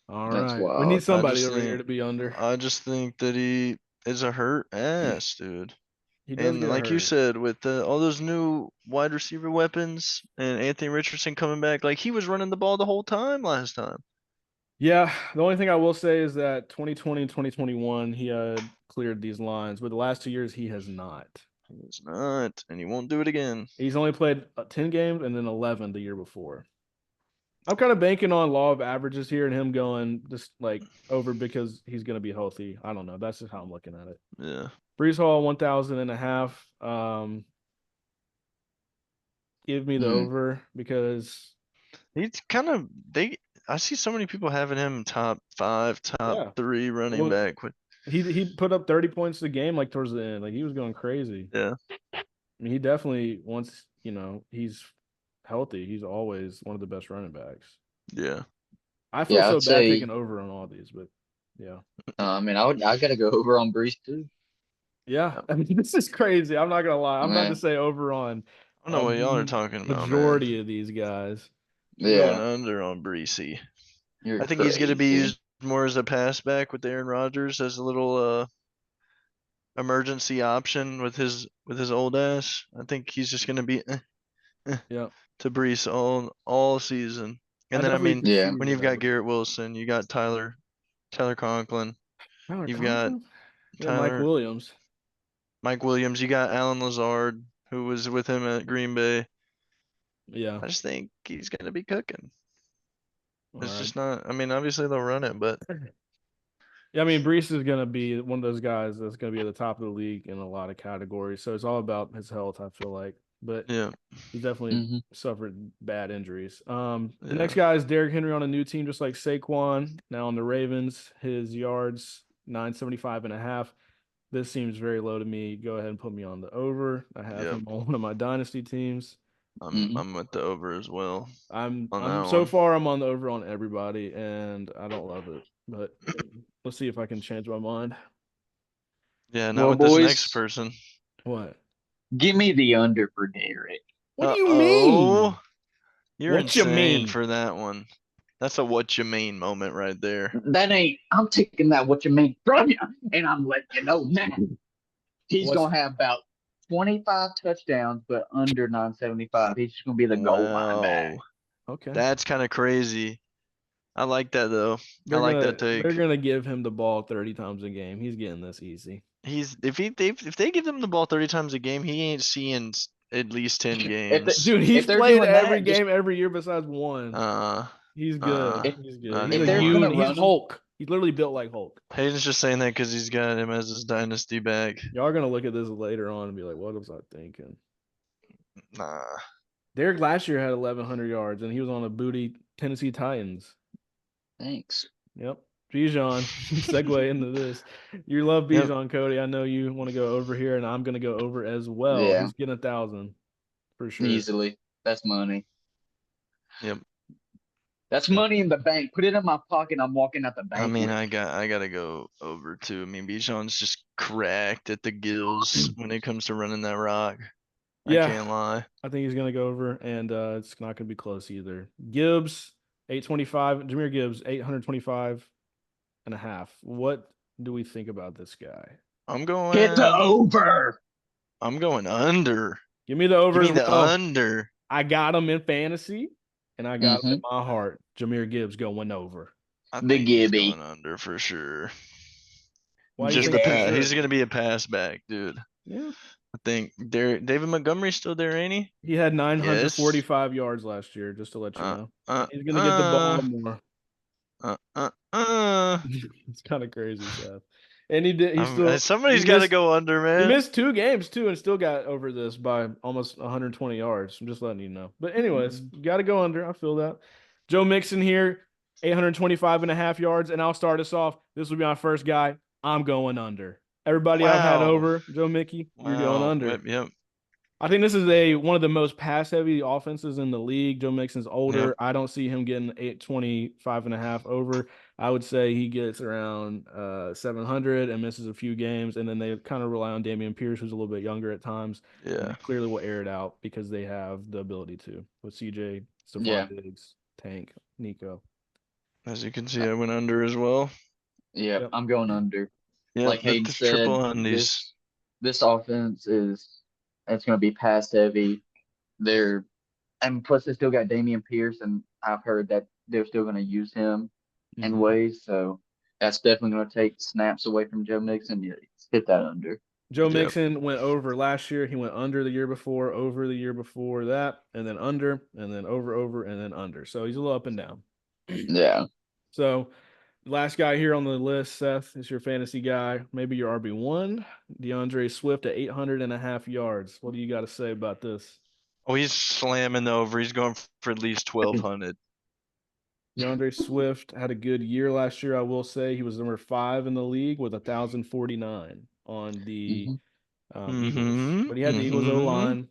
A: All
C: That's
A: right, we need
C: wild.
A: somebody over here to be under.
B: I just think that he is a hurt ass, dude.
A: He does
B: And
A: get
B: like you
A: hurt.
B: said, with all those new wide receiver weapons and Anthony Richardson coming back, like he was running the ball the whole time last time.
A: Yeah, the only thing I will say is that 2020 and 2021, he had cleared these lines, but the last 2 years he has not.
B: He's not, and he won't do it again.
A: He's only played 10 games and then 11 the year before. I'm kind of banking on law of averages here and him going just like over because he's going to be healthy. I don't know. That's just how I'm looking at it.
B: Yeah.
A: Brees Hall, 1,000 and a half. Give me the over because
B: He's kind of I see so many people having him top 5, top
A: yeah.
B: 3 running
A: Well,
B: back with
A: he put up 30 points a game like towards the end. Like he was going crazy.
B: yeah.
A: I mean, he definitely once, he's healthy, he's always one of the best running backs.
B: Yeah.
A: I feel
C: Yeah,
A: so
C: I'd
A: bad
C: say.
A: taking over on all these, but yeah.
C: I mean, I gotta go over on Brees too.
A: Yeah, I mean, this is crazy. I'm not gonna lie. I'm about to
C: Man.
A: say over on
B: I don't know what y'all are talking about, man.
A: majority of these guys.
B: I'm going
C: Yeah.
B: under on Breesy.
C: You're
B: I think he's gonna be
C: crazy.
B: used more as a pass back with Aaron Rodgers as a little emergency option with his old ass. I think he's just gonna be
A: Yeah,
B: to Brees all season.
A: I
B: And then I
A: definitely
B: mean,
A: could see
C: Yeah.
B: when you've got
A: whatever.
B: Garrett Wilson, you got Tyler Conklin,
A: Tyler
B: you've got
A: Conklin. Yeah, Mike
B: Tyler
A: Williams.
B: Mike Williams, you got Alan Lazard, who was with him at Green Bay.
A: Yeah.
B: I just think he's gonna be cooking.
A: All
B: It's
A: right.
B: just not. I mean, obviously they'll run it, but
A: Yeah, I mean, Brees is gonna be one of those guys that's gonna be at the top of the league in a lot of categories. So it's all about his health, I feel like. But
B: yeah,
A: he's definitely
C: hmm
A: suffered bad injuries. The
B: yeah,
A: next guy is Derrick Henry on a new team, just like Saquon. Now on the Ravens, his yards 975 and a half. This seems very low to me. Go ahead and put me on the over. I have
B: yep.
A: him on one of my dynasty teams.
B: I'm with the over as well
A: I'm
B: on
A: I'm
B: that
A: so
B: one.
A: far I'm on the over on everybody, and I don't love it. But let's see if I can change my mind.
B: Yeah, not
C: Well,
B: with this next
C: boys,
B: person.
A: What?
C: give me the under for Derek.
A: What do you
B: Oh,
A: mean?
B: you're
A: What you
B: insane
A: mean?
B: for that one. That's a what you mean moment right there.
C: That ain't. I'm taking that what you mean from you, and I'm letting you know now. He's
A: What's
C: gonna have about 25 touchdowns, but under 975. He's just gonna be the goal line back.
B: Wow,
A: okay?
B: that's kind of crazy. I like that though. I
A: They're
B: like
A: gonna
B: that
A: they're
B: take.
A: gonna give him the ball 30 times a game. He's getting this easy.
B: He's if they give him the ball 30 times a game, he ain't seeing at least 10
C: If they,
B: games.
A: Dude,
C: if
A: he's
C: they're
A: played
C: doing
A: every
C: that, just
A: game every year besides one.
B: Uh,
A: He's
B: uh,
A: good.
C: if
A: He's good.
B: not
A: He's
C: if
A: a
C: they're
B: anymore.
C: gonna
A: unit. He's
C: run them,
A: Hulk. He's literally built like Hulk.
B: Hayden's just saying that because he's got him as his dynasty back.
A: Y'all are gonna look at this later on and be like, "What was I thinking?"
B: Nah.
A: Derek last year had 1,100 yards, and he was on a booty Tennessee Titans.
C: thanks.
A: Yep. Bijan, segue into this. You love
B: Yep.
A: Bijan, Cody. I know you want to go over here, and I'm going to go over as well.
C: Yeah.
A: He's getting 1,000 for sure.
C: Easily. That's money.
B: Yep.
C: That's money in the bank. Put it in my pocket. I'm walking out the bank.
B: I mean,
C: with.
B: I gotta go over too. I mean, Bijan's just cracked at the gills when it comes to running that rock. I
A: Yeah,
B: can't lie.
A: I think he's going to go over, and it's not going to be close either. Gibbs, 825. Jahmyr Gibbs, 825 and a half. What do we think about this guy?
B: I'm
C: Hit the
B: going.
C: over.
B: I'm going under.
A: Give me the over
B: Give me
A: as
B: the
A: well.
B: under.
A: I got him in fantasy, and I got him in
C: Mhm.
A: my heart. Jameer Gibbs going over.
B: I
C: The
B: think he's
C: Gibby.
B: going under for sure.
A: Why do you
B: Just
A: think
B: the
A: for
C: Yeah.
B: pass. He's
A: sure?
B: gonna be a pass back, dude.
A: Yeah,
B: I think David Montgomery's still there, ain't he?
A: he had
B: Yes.
A: 945 yards last year, just to let you
B: Uh,
A: know.
B: uh,
A: He's gonna get the ball
B: uh,
A: more.
B: uh, uh, uh.
A: It's kind of crazy, Seth. And he did. He still he
B: Somebody's got to
A: missed.
B: go under,
A: He
B: man.
A: missed 2 games too, and still got over this by almost 120 yards. I'm just letting you know. But anyways, got to go under. I feel that. Joe Mixon here, 825 and a half yards, and I'll start us off. This will be my first guy. I'm going under. Everybody I've had
B: Wow.
A: over, Joe Mickey, you're going
B: Wow.
A: under.
B: Yep.
A: I think this is one of the most pass heavy offenses in the league. Joe Mixon's older.
B: Yep.
A: I don't see him getting 825 and a half over. I would say he gets around 700 and misses a few games, and then they kind of rely on Damian Pierce, who's a little bit younger at times, and they
B: Yeah.
A: clearly will air it out because they have the ability to with CJ,
C: Yeah.
A: Stephon Diggs, Tank, Nico.
B: As you can see, I went under as well.
C: Yeah.
A: Yep.
C: I'm going under.
B: Yep.
C: Like Hayden
B: The triple
C: said,
B: undies.
C: this offense it's going to be pass heavy. They're and plus they still got Damian Pierce, and I've heard that they're still going to use him in
A: Mhm.
C: ways. So that's definitely going to take snaps away from Joe Mixon. Yeah, hit that under.
A: Joe
B: Yep.
A: Mixon went over last year. He went under the year before, over the year before that, and then under, and then over, and then under. So he's a little up and down.
C: Yeah.
A: So last guy here on the list, Seth, is your fantasy guy. Maybe your RB1, DeAndre Swift at 800 and a half yards. What do you got to say about this?
B: Oh, he's slamming over. He's going for at least 1,200.
A: DeAndre Swift had a good year last year, I will say. He was number 5 in the league with 1,049 on the Eagles. But he had the Eagles
B: Mm-hmm.
A: O-line.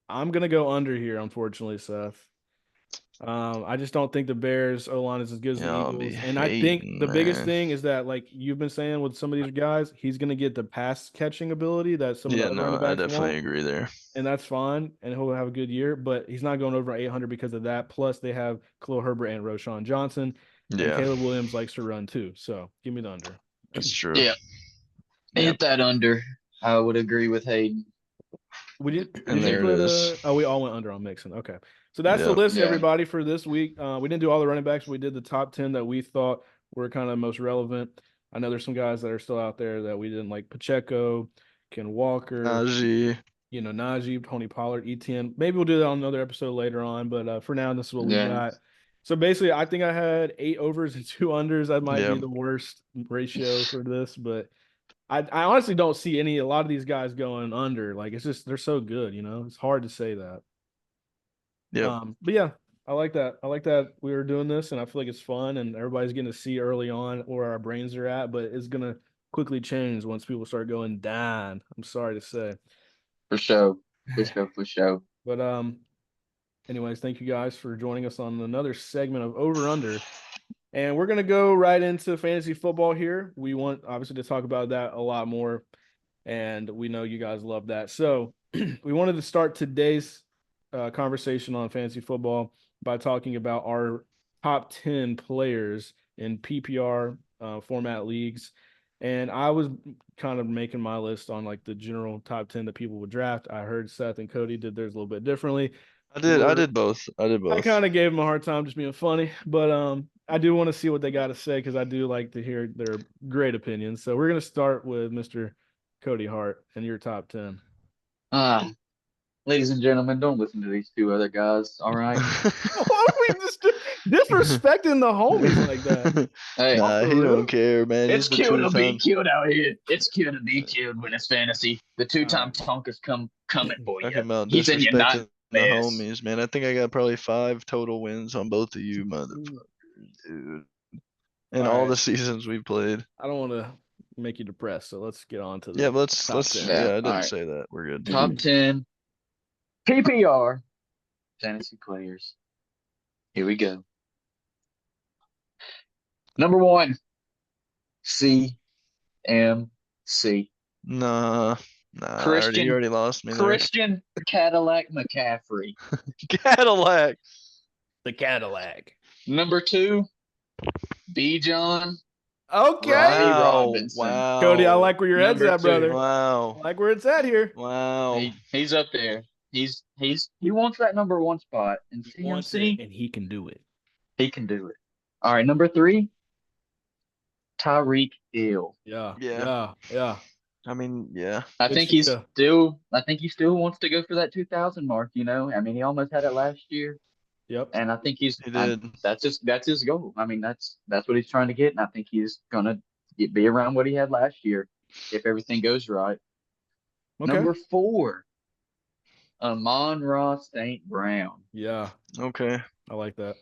A: I'm going to go under here, unfortunately, Seth. I just don't think the Bears O-line is as good as the
B: Y'all be
A: Eagles. And I think
B: hating,
A: the biggest
B: man.
A: thing is that, like you've been saying with some of these guys, he's going to get the pass catching ability that some of the
B: Yeah,
A: other
B: no,
A: running
B: I
A: backs
B: definitely
A: won't.
B: agree there.
A: And that's fine. And he'll have a good year, but he's not going over 800 because of that. Plus, they have Khalil Herbert and Roshan Johnson, and
B: Yeah,
A: Caleb Williams likes to run too. So give me the under.
B: that's true.
C: Yeah. Hit that under. I would agree with Hayden.
A: Did
B: And
A: you
B: there
A: put
B: it is.
A: we all went under on Mixon. Okay. So that's the
B: Yep.
A: list,
C: Yeah.
A: everybody, for this week. We didn't do all the running backs. We did the top 10 that we thought were kind of most relevant. I know there's some guys that are still out there that we didn't like: Pacheco, Ken Walker,
B: Najee.
A: Najee, Tony Pollard, ETN. Maybe we'll do that on another episode later on, but for now, this is what we
C: Yeah.
A: got. So basically, I think I had 8 overs and 2 unders. That might be
B: Yep.
A: the worst ratio for this, but I honestly don't see a lot of these guys going under. Like it's just they're so good, It's hard to say that.
B: Yep.
A: But yeah, I like that. I like that we were doing this, and I feel like it's fun, and everybody's getting to see early on where our brains are at. But it's gonna quickly change once people start going down. I'm sorry to say.
C: For sure. For sure.
A: But anyways, thank you guys for joining us on another segment of Over Under. And we're gonna go right into fantasy football here. We want obviously to talk about that a lot more, and we know you guys love that. So we wanted to start today's conversation on fantasy football by talking about our top 10 players in PPR format leagues. And I was kind of making my list on like the general top 10 that people would draft. I heard Seth and Cody did theirs a little bit differently.
B: I did both.
A: I kind of gave them a hard time just being funny, but I do want to see what they got to say because I do like to hear their great opinions. So we're gonna start with Mr. Cody Hart and your top 10.
C: Ladies and gentlemen, don't listen to these two other guys. All right.
A: Why are we just disrespecting the homies like that?
C: Hey,
B: Nah,
A: for
B: he
A: real?
B: don't care, man.
C: it's
B: He's the
C: cute to be
B: two-time.
C: cute out here. It's cute to be cute when it's fantasy. The two-time Tonka's coming for
B: Talking
C: you.
B: about
C: He's in your
B: disrespecting the
C: nightmares.
B: homies, man. I think I got probably 5 total wins on both of you, motherfuckers, dude. In
A: All
B: all
A: right.
B: the seasons we played.
A: I don't want to make you depressed, so let's get on to the
B: Yeah,
A: top 10.
C: Yeah,
B: yeah, I
C: all
B: didn't
C: right.
B: say that. We're good.
C: Top 10 PPR fantasy players. Here we go. Number 1, CMC.
B: Nah, you
C: Christian
B: already lost me there.
C: Christian Cadillac McCaffrey.
B: Cadillac.
A: The Cadillac.
C: Number 2, Bijan
A: Okay.
C: Ronnie
B: Wow.
C: Robinson.
B: Wow.
A: Cody, I like where your head's
C: Number
A: at,
C: two.
A: brother. I
B: Wow.
A: like where it's at here.
B: Wow.
C: He's up there. He wants that number one spot. And
A: He wants it,
C: CMC,
A: and he can do it.
C: he can do it. All right, number three, Tyreek Hill.
A: Yeah.
B: Yeah.
A: Yeah. Yeah.
B: I mean, yeah.
C: I
A: Good
C: think
A: see ya.
C: I think he still wants to go for that 2000 mark, you know. I mean, he almost had it last year,
A: Yep.
C: and I think
B: He did.
C: that's his goal. I mean, that's what he's trying to get, and I think he's gonna be around what he had last year if everything goes right.
A: Okay.
C: Number four, Amon-Ra St. Brown.
A: Yeah.
B: Okay.
A: I like that.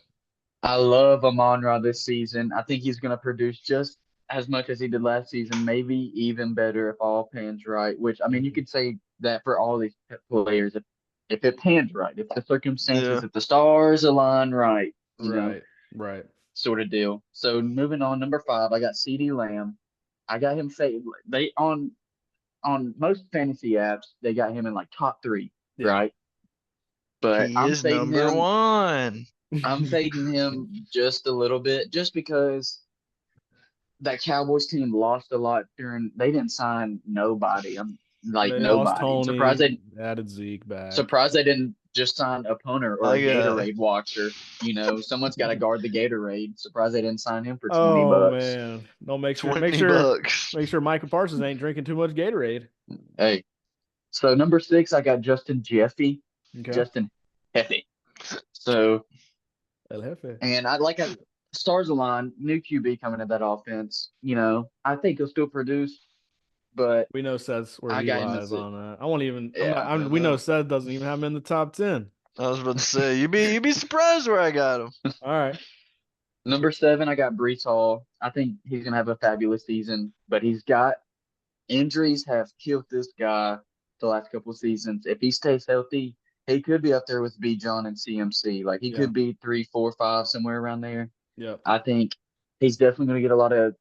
C: I love Amon-Ra this season. I think he's gonna produce just as much as he did last season, maybe even better if all pans right. Which I mean, you could say that for all these players if it pans right, if the circumstances,
B: Yeah.
C: if the stars align right, you know,
A: Right. Right.
C: sort of deal. So moving on, number five, I got CD Lamb. I got him they on most fantasy apps, they got him in like top three,
A: Yeah.
C: right? But
B: He is number one.
C: I'm fading him just a little bit, just because that Cowboys team lost a lot they didn't sign nobody. I'm like
A: They lost
C: nobody.
A: Tony, added Zeke back.
C: Surprised they didn't just sign a punter or a Gatorade watcher. You know, someone's got to guard the Gatorade. Surprised they didn't sign him for $20.
A: Oh man. Don't make sure
B: $20.
A: make sure Micah Parsons ain't drinking too much Gatorade.
C: Hey. So number six, I got Justin Jeffy.
A: Okay.
C: Justin Jeffy. So
A: El Jefe.
C: and stars align, new QB coming to that offense. You know, I think he'll still produce, but
A: We know Seth's where
C: I
A: he
C: got him
A: lies
C: as
A: on that. I won't even.
C: Yeah.
A: We know Seth doesn't even have him in the top 10.
B: I was about to say, you'd be surprised where I got him.
A: All right.
C: Number seven, I got Brees Hall. I think he's gonna have a fabulous season, but he's got injuries have killed this guy the last couple of seasons. If he stays healthy, he could be up there with B. John and CMC. Like he could be 3, 4, 5, somewhere around there.
A: Yep.
C: I think he's definitely gonna get a lot of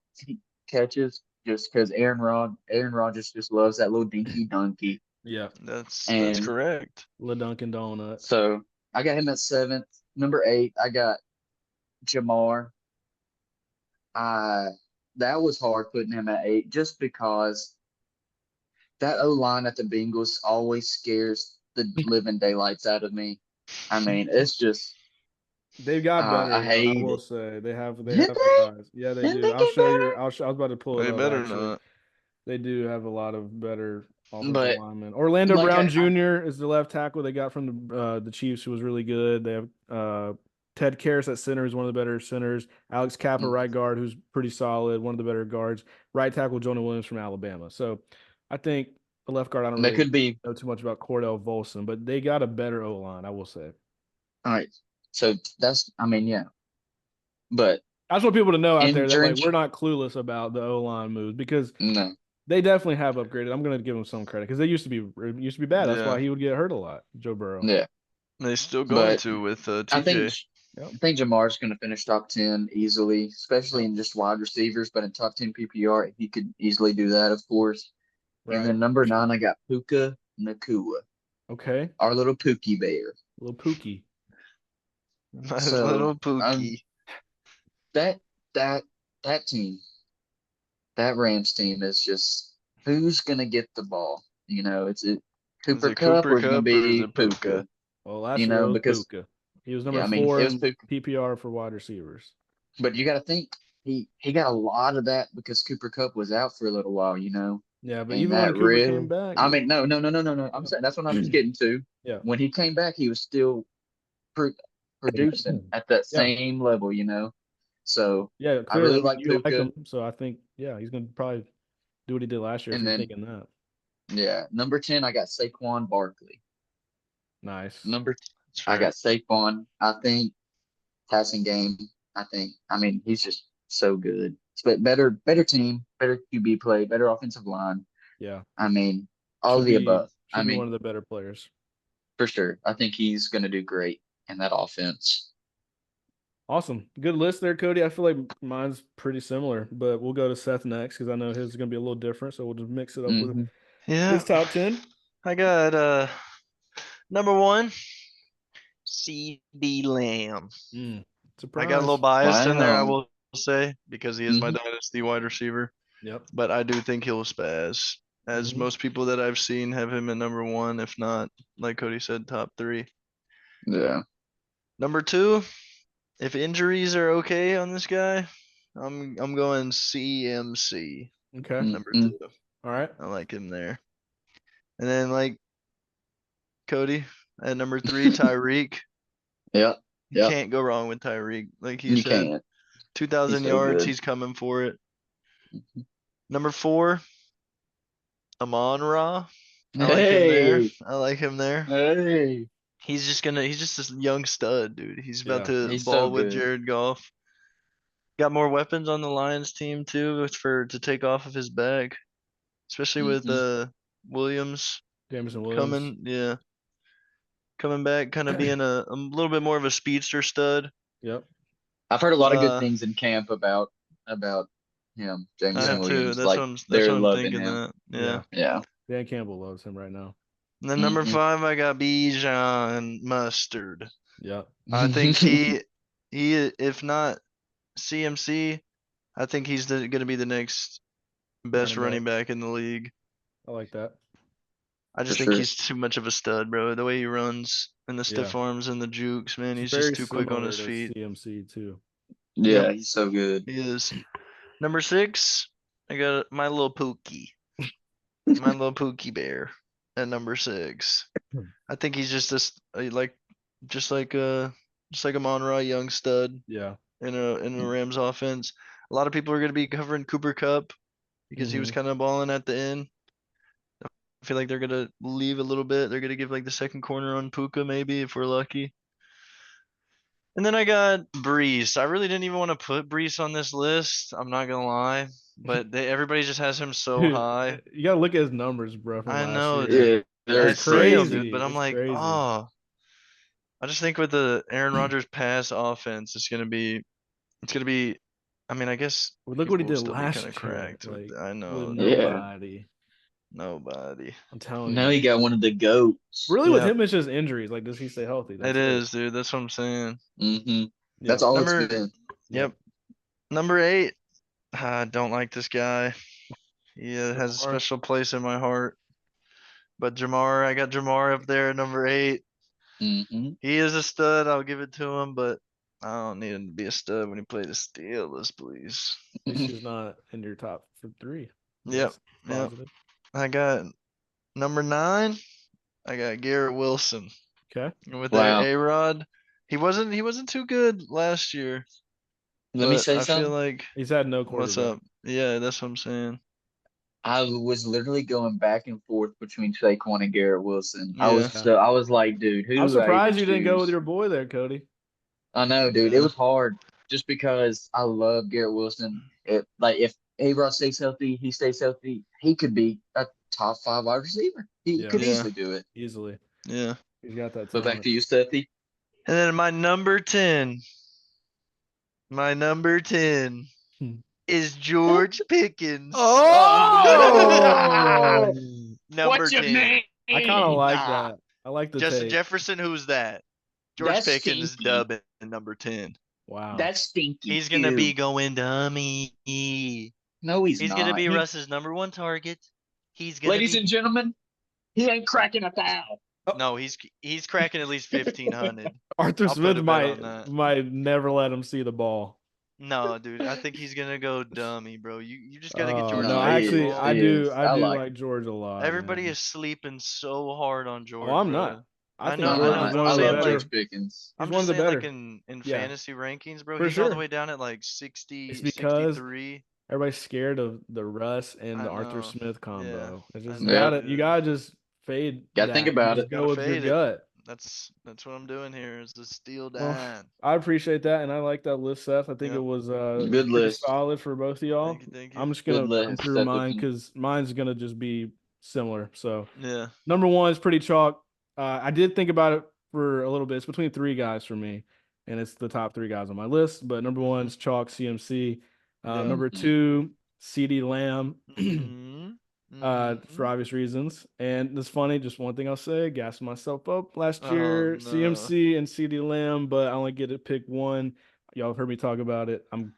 C: catches just because Aaron Rodgers just loves that little dinky donkey.
A: Yeah.
B: That's
C: And
B: correct.
A: Le Dunkin' Donut.
C: So I got him at seventh. Number eight, I got Jamar. That was hard putting him at eight just because that O line at the Bengals always scares the living daylights out of me. I mean, it's just
A: They've got better.
C: I hate
A: will
C: it.
A: say they have
C: Did
A: the
C: they?
A: guys. Yeah, they
C: Didn't
A: do.
C: they
A: I'll
C: get
A: show you.
C: better?
A: I was about to pull it
B: They
A: up.
B: better
A: Actually,
B: not.
A: they do have a lot of better offensive
C: But
A: linemen. Orlando
C: like
A: Brown Jr. is the left tackle they got from the Chiefs, who was really good. They have Ted Karras at center, who's one of the better centers. Alex Kappa, right guard, who's pretty solid, one of the better guards. Right tackle Jonah Williams from Alabama. So I think the left guard, I don't really know too much about Cordell Volson, but they got a better O line, I will say.
C: All right. So yeah. But
A: I just want people to know out there that like we're not clueless about the O line moves because they definitely have upgraded. I'm going to give them some credit because they used to be bad. That's why he would get hurt a lot, Joe Burrow.
C: Yeah,
B: they still going to with TJ.
C: I think Jamar's going to finish top 10 easily, especially in just wide receivers. But in top 10 PPR, he could easily do that, of course. Right. And then number 9, I got Puka Nacua.
A: Okay,
C: our little Pookie bear.
A: Little Pookie.
B: Little Pookie.
C: That team, that Rams team is just who's gonna get the ball? You know, Cooper Kupp or is it gonna be Puka?
A: Well, last year it was Puka. He was number 4 in PPR for wide receivers.
C: But you got to think he got a lot of that because Cooper Kupp was out for a little while. You know.
A: Yeah, but even when Cooper came back,
C: I mean, no. I'm saying that's what I was getting to.
A: Yeah.
C: When he came back, he was still producing at that same level. You know. So
A: yeah,
C: I really like Puka.
A: Like him, so I think he's gonna probably do what he did last year. Thinking that.
C: Yeah, number 10, I got Saquon Barkley.
A: Nice.
C: I got Saquon. I think passing game. I mean, he's just so good. But better team, better QB play, better offensive line.
A: Yeah.
C: I mean, all of the above.
A: Should be one of the better players.
C: For sure. I think he's going to do great in that offense.
A: Awesome. Good list there, Cody. I feel like mine's pretty similar, but we'll go to Seth next because I know his is going to be a little different. So we'll just mix it up with his top 10.
B: I got number 1, CD Lamb.
A: Surprise.
B: I got a little bias in there, I will say, because he is my
C: Mhm.
B: dynasty wide receiver.
A: Yep.
B: But I do think he'll spaz. As
A: Mhm.
B: most people that I've seen have him at number 1, if not, like Cody said, top 3.
C: Yeah.
B: Number 2, if injuries are okay on this guy, I'm going CMC.
A: Okay.
B: Number
C: Mhm.
B: 2.
A: All right.
B: I like him there. And then like Cody at number 3, Tyreek.
C: Yeah.
B: You
C: Yep.
B: can't go wrong with Tyreek. Like he
C: You
B: said,
C: can't.
B: 2,000
C: He's so
B: yards,
C: good.
B: he's coming for it.
C: Mhm.
B: Number 4, Amon-Ra. I like him there.
C: Hey.
B: I like him there.
C: Hey.
B: He's just this young stud, dude. He's about
A: Yeah.
B: to
C: He's so
B: ball with
C: good.
B: Jared Goff. Got more weapons on the Lions team too to take off of his back, especially with
C: Mhm.
B: Williams
A: Jameson Williams.
B: coming. Yeah, coming back, kind of being a little bit more of a speedster stud.
A: Yep.
C: I've heard a lot of good
B: Uh,
C: things in camp about him,
B: I
C: Jameson
A: Yeah.
B: have too.
C: Williams. Like
B: That's
C: they're
B: what I'm
C: loving
B: thinking.
C: him.
B: That
A: Yeah.
B: yeah.
C: Yeah.
A: Dan Campbell loves him right now.
B: And then number
C: Mhm.
B: 5, I got Bijan Mustard.
A: Yep.
B: I think he if not CMC, I think he's going to be the next best running back in the league.
A: I like that.
B: I just
C: For
B: think
C: sure.
B: he's too much of a stud, bro. The way he runs and the stiff
A: Yeah.
B: arms and the jukes, man,
A: It's
B: he's
A: very
B: just too quick on
A: similar
B: his
A: to
B: feet.
A: CMC too.
C: Yeah, he's so good.
B: He is. Number 6, I got my little Pookie. My little Pookie bear at number 6. I think he's just this just like a Amon-Ra young stud
A: Yeah.
B: in a Rams offense. A lot of people are going to be covering Cooper Kupp because he was
A: Mhm.
B: kind of balling at the end. I feel like they're gonna leave a little bit. They're gonna give like the second corner on Puka maybe if we're lucky. And then I got Brees. I really didn't even want to put Brees on this list. I'm not gonna lie, but everybody just has him so
A: Dude,
B: high.
A: you gotta look at his numbers, bro, from
B: I
A: last
B: know,
A: year.
B: dude.
C: Yeah, they're
B: I see him,
C: crazy.
B: dude, but I'm
A: It's
B: like,
A: crazy.
B: oh. I just think with the Aaron Rodgers pass offense, it's gonna be. I mean, I guess
A: Well, look what he
B: people will
A: did
B: still be kind of
A: last year,
B: cracked.
A: like
B: I
A: with
B: know, dude.
C: Yeah.
A: nobody.
B: Nobody.
A: I'm telling
C: Now
A: you.
C: he got one of the goats.
A: Really, with
B: Yeah,
A: him, it's just injuries. Like, does he stay healthy?
B: it
A: That's it.
B: is, dude. That's what I'm saying.
C: Mm-hmm.
A: Yeah.
C: That's all it's
B: Number.
C: been.
B: Yep. Number 8. I don't like this guy. He has a
A: Jamar.
B: special place in my heart. But Jamar, I got Jamar up there, number 8.
C: Mm-hmm.
B: He is a stud. I'll give it to him, but I don't need him to be a stud when he played the Steelers, please.
A: At least he's not in your top 3.
B: Yep.
A: That's
B: Yep.
A: positive.
B: I got number 9. I got Garrett Wilson.
A: Okay.
B: With
C: Wow.
B: their A-Rod. He wasn't too good last year.
C: Let me
B: But
C: say
B: I feel
C: something.
B: like
A: He's had no
B: what's
A: quarterback.
B: up? Yeah, that's what I'm saying.
C: I was literally going back and forth between Saquon and Garrett Wilson. I
B: Yeah.
C: was like, dude, who
A: I'm
C: do I even
A: surprised you didn't go with
C: choose?
A: your boy there, Cody.
C: I know, dude. It
B: Yeah.
C: was hard just because I love Garrett Wilson. If A-Rod stays healthy, he stays healthy, he could be a top 5 wide receiver. He
A: Yeah.
C: could
B: Yeah.
C: easily do it.
A: Easily.
B: Yeah.
A: He's got that
C: But back
A: talent.
C: to you, Steffi.
B: And then my number 10
A: Hmm.
B: is George Pickens.
A: Oh!
B: Number 10.
A: I kind of like that. I like the
B: Justin
A: take.
B: Jefferson, who's that? George
C: That's
B: Pickens
C: stinky.
B: dubbing number 10.
A: Wow.
C: That's stinky.
B: He's gonna be
C: too.
B: going dummy.
C: No, he's
B: He's
C: not.
B: gonna be Russ's number 1 target. He's gonna
C: Ladies
B: be
C: and gentlemen, he ain't cracking a foul.
B: No, he's cracking at least 1,500.
A: Arthur
B: I'll
A: Smith
B: put a bet on that.
A: might never let him see the ball.
B: No, dude, I think he's gonna go dummy, bro. You just gotta get George
A: No,
C: he
B: Pickens the
A: actually,
C: is.
B: ball.
A: I
C: He
A: do.
C: is.
A: I
C: I
A: do
C: like
A: like George a lot.
B: Everybody
A: man.
B: is sleeping so hard on George.
A: Oh, I'm
B: bro.
A: not. I think
B: know,
C: I'm
A: George
C: not.
A: is one
C: I
A: of the
C: love
A: better.
C: George Pickens.
B: I'm
A: He's one
B: just
A: of the
B: saying, like
A: better.
B: in
A: Yeah.
B: fantasy rankings, bro.
A: For
B: He's all the
A: sure.
B: way down at like 60,
A: It's because
B: 63.
A: everybody's scared of the Russ and
B: I
A: the Arthur
B: know.
A: Smith combo. It's
B: I
A: just
B: know,
C: Yeah.
A: you
B: dude.
A: gotta just fade.
C: Gotta think
A: that and
C: about
A: just
C: it.
A: Go
B: Gotta
A: with your
B: fade it.
A: gut.
B: That's what I'm doing here. Is the steal
A: Well,
B: dime.
A: I appreciate that, and I like that list, Seth. I think
B: Yep.
A: it was
C: Good
A: pretty
C: list.
A: solid for both of y'all.
B: Thank you.
A: I'm just
C: Good
A: gonna run
C: list,
A: through
C: Seth
A: mine
C: Lipton.
A: because mine's gonna just be similar. So
B: Yeah.
A: number 1 is pretty chalk. I did think about it for a little bit. It's between 3 guys for me, and it's the top 3 guys on my list. But number 1 is chalk CMC.
B: Yeah.
A: Number
C: Mhm.
A: 2, CD Lamb.
B: Mhm.
A: For obvious reasons. And it's funny, just one thing I'll say, gassed myself up last
B: Oh,
A: year,
B: no.
A: CMC and CD Lamb, but I only get to pick one. Y'all have heard me talk about it. I'm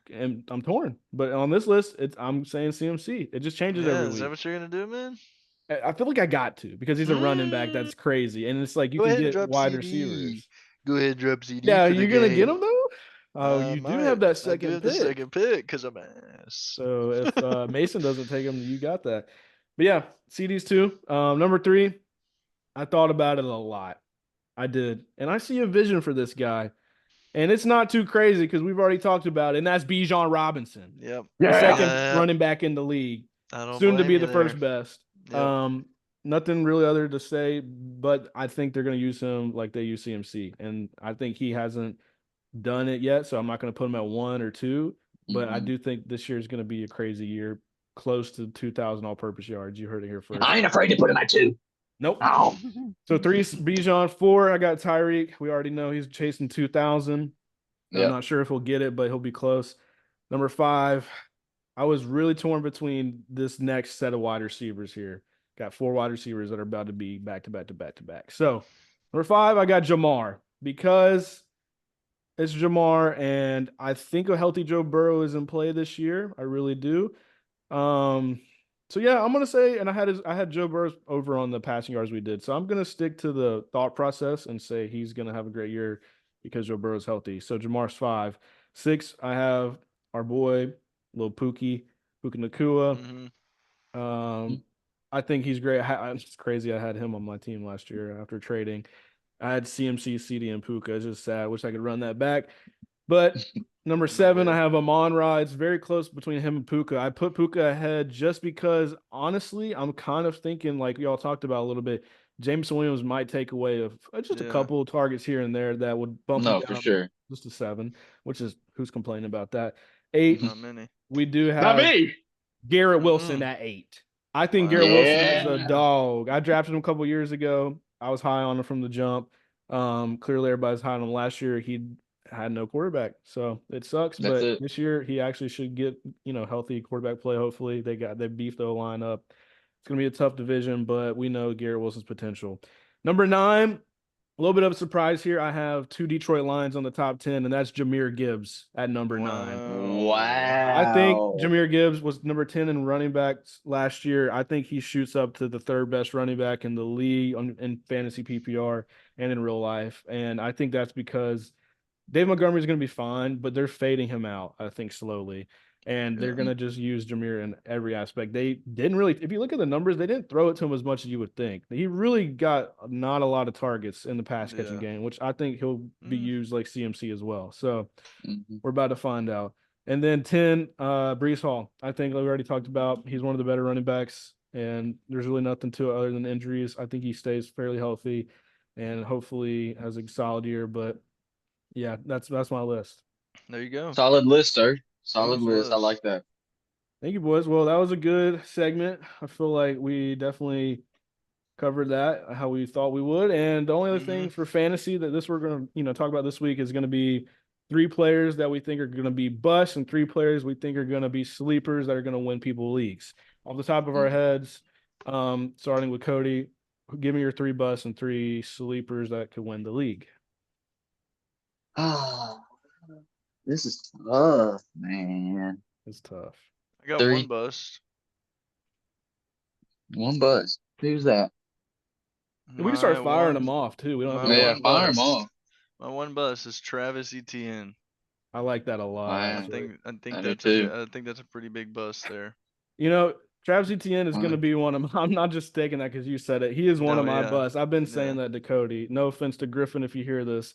A: torn, but on this list, I'm saying CMC. It just changes
B: Yeah,
A: every
B: is that
A: week.
B: what you're gonna do, man?
A: I feel like I got to because he's a running back that's crazy, and it's like you
B: Go
A: can
B: ahead and
A: get
B: drop
A: wide
B: CD.
A: receivers.
B: Go ahead and drop CD
A: Yeah,
B: for the
A: you're gonna get
B: game.
A: him though. Oh,
B: I
A: you do
B: might.
A: have that
B: I do
A: second
B: have the
A: pick.
B: second pick because I'm ass.
A: So if Mason doesn't take him, you got that. But yeah, CD's two. Number three, I thought about it a lot. I did, and I see a vision for this guy, and it's not too crazy because we've already talked about it, and that's Bijan Robinson,
B: Yep.
A: the second
B: Yeah.
A: running back in the league,
B: I don't
A: soon to
B: blame
A: be
B: you
A: the
B: there.
A: first best.
B: Yep.
A: Nothing really other to say, but I think they're going to use him like they use CMC, and I think he hasn't done it yet, so I'm not going to put him at 1 or 2. But I
C: Mhm.
A: do think this year is going to be a crazy year, close to 2,000 all-purpose yards. You heard it here first.
C: I ain't afraid to put him at 2.
A: Nope.
C: Oh.
A: So 3 Bijan, 4 I got Tyreek. We already know he's chasing 2,000. I'm
C: Yep.
A: not sure if he'll get it, but he'll be close. Number 5, I was really torn between this next set of wide receivers here. Got 4 wide receivers that are about to be back to back to back to back. So number 5, I got Jamar because it's Jamar, and I think a healthy Joe Burrow is in play this year. I really do. Um, so yeah, I'm gonna say, and I had Joe Burrow over on the passing yards we did. So I'm gonna stick to the thought process and say he's gonna have a great year because Joe Burrow's healthy. So Jamar's 5. 6, I have our boy, little Puka Nakua.
B: Mhm.
A: I think he's great. It's crazy. I had him on my team last year after trading. I had CMC, CD, and Puka. It's just sad. I wish I could run that back. But number
B: No
A: 7, I
B: way.
A: have Amon-Ra. It's very close between him and Puka. I put Puka ahead just because, honestly, I'm kind of thinking, like y'all talked about a little bit, Jameson Williams might take away just a
B: Yeah.
A: couple of targets here and there that would bump him
C: No, for
A: down
C: sure.
A: just to 7, which is who's complaining about that. 8,
B: Not many.
A: we do
C: Not
A: have
C: me.
A: Garrett Wilson
B: Mm-mm.
A: at 8. I think Garrett
B: Wow.
A: Wilson is a
C: Yeah.
A: dog. I drafted him a couple years ago. I was high on him from the jump. Clearly everybody's high on him last year. He had no quarterback, so it sucks.
C: That's
A: But
C: it.
A: this year he actually should get healthy quarterback play. Hopefully they beefed the line up. It's gonna be a tough division, but we know Garrett Wilson's potential. Number 9, a little bit of a surprise here. I have 2 Detroit Lions on the top 10, and that's Jahmyr Gibbs at number 9.
B: Wow.
A: I think
C: Wow.
A: Jahmyr Gibbs was number 10 in running backs last year. I think he shoots up to the 3rd best running back in the league in fantasy PPR and in real life. And I think that's because Dave Montgomery is going to be fine, but they're fading him out, I think, slowly. And they're
B: Yeah.
A: going to just use Jahmyr in every aspect. They didn't really, if you look at the numbers, they didn't throw it to him as much as you would think. He really got not a lot of targets in the pass catching
B: Yeah.
A: game, which I think he'll be used like CMC as well. So
C: Mhm.
A: we're about to find out. And then 10, Brees Hall. I think we already talked about he's one of the better running backs, and there's really nothing to it other than injuries. I think he stays fairly healthy and hopefully has a solid year. But yeah, that's my list.
B: There you go.
C: Solid list, sir. Solid
B: Nice
C: list. I
B: list.
C: like that.
A: Thank you, boys. Well, that was a good segment. I feel like we definitely covered that how we thought we would. And the only other thing
B: Mhm.
A: for fantasy that we're gonna talk about this week is gonna be 3 players that we think are gonna be busts and 3 players we think are gonna be sleepers that are gonna win people leagues. Off the top of our heads, starting with Cody, give me your 3 busts and 3 sleepers that could win the league.
C: Ah, this is tough, man.
A: It's tough.
B: I got
C: 3,
B: one bust.
C: 1 buzz. Who's that?
A: And we can start
B: My
A: firing
B: one
A: them off too. We don't have to
B: my
A: go
C: Yeah,
B: one
A: one by
C: fire
A: one.
C: him
B: bust.
C: off.
B: My one bust is Travis Etienne.
A: I like that a lot,
B: I
C: Wow.
A: actually.
B: think I think
C: I do
B: that's
C: too.
B: I think that's a pretty big bust there.
A: Travis Etienne is going to
C: Fine.
A: be one of my, I'm not just taking that because you said it. He is one
B: No,
A: of my
B: yeah.
A: busts. I've been saying
B: Yeah.
A: that to Cody. No offense to Griffin if you hear this.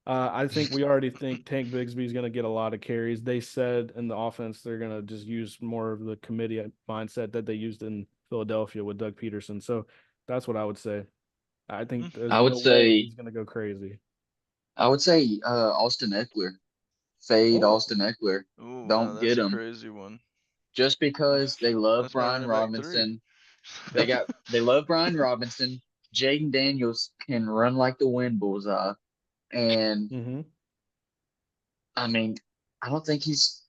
A: I think we already think Tank Bigsby is going to get a lot of carries. They said in the offense they're going to just use more of the committee mindset that they used in Philadelphia with Doug Peterson. So that's what I would say. I think there's
C: I would
A: no way
C: say
A: he's going to go crazy.
C: Austin Eckler. Fade
A: Oh,
C: Austin Eckler.
B: Ooh, wow,
C: Don't
B: that's
C: get
B: a
C: him.
B: crazy one.
C: Just because they love
B: That's my
C: Brian
B: running back 3.
C: Robinson. They love Brian Robinson. Jaden Daniels can run like the wind bullseye. And
A: mm-hmm.
C: I mean, I don't think he's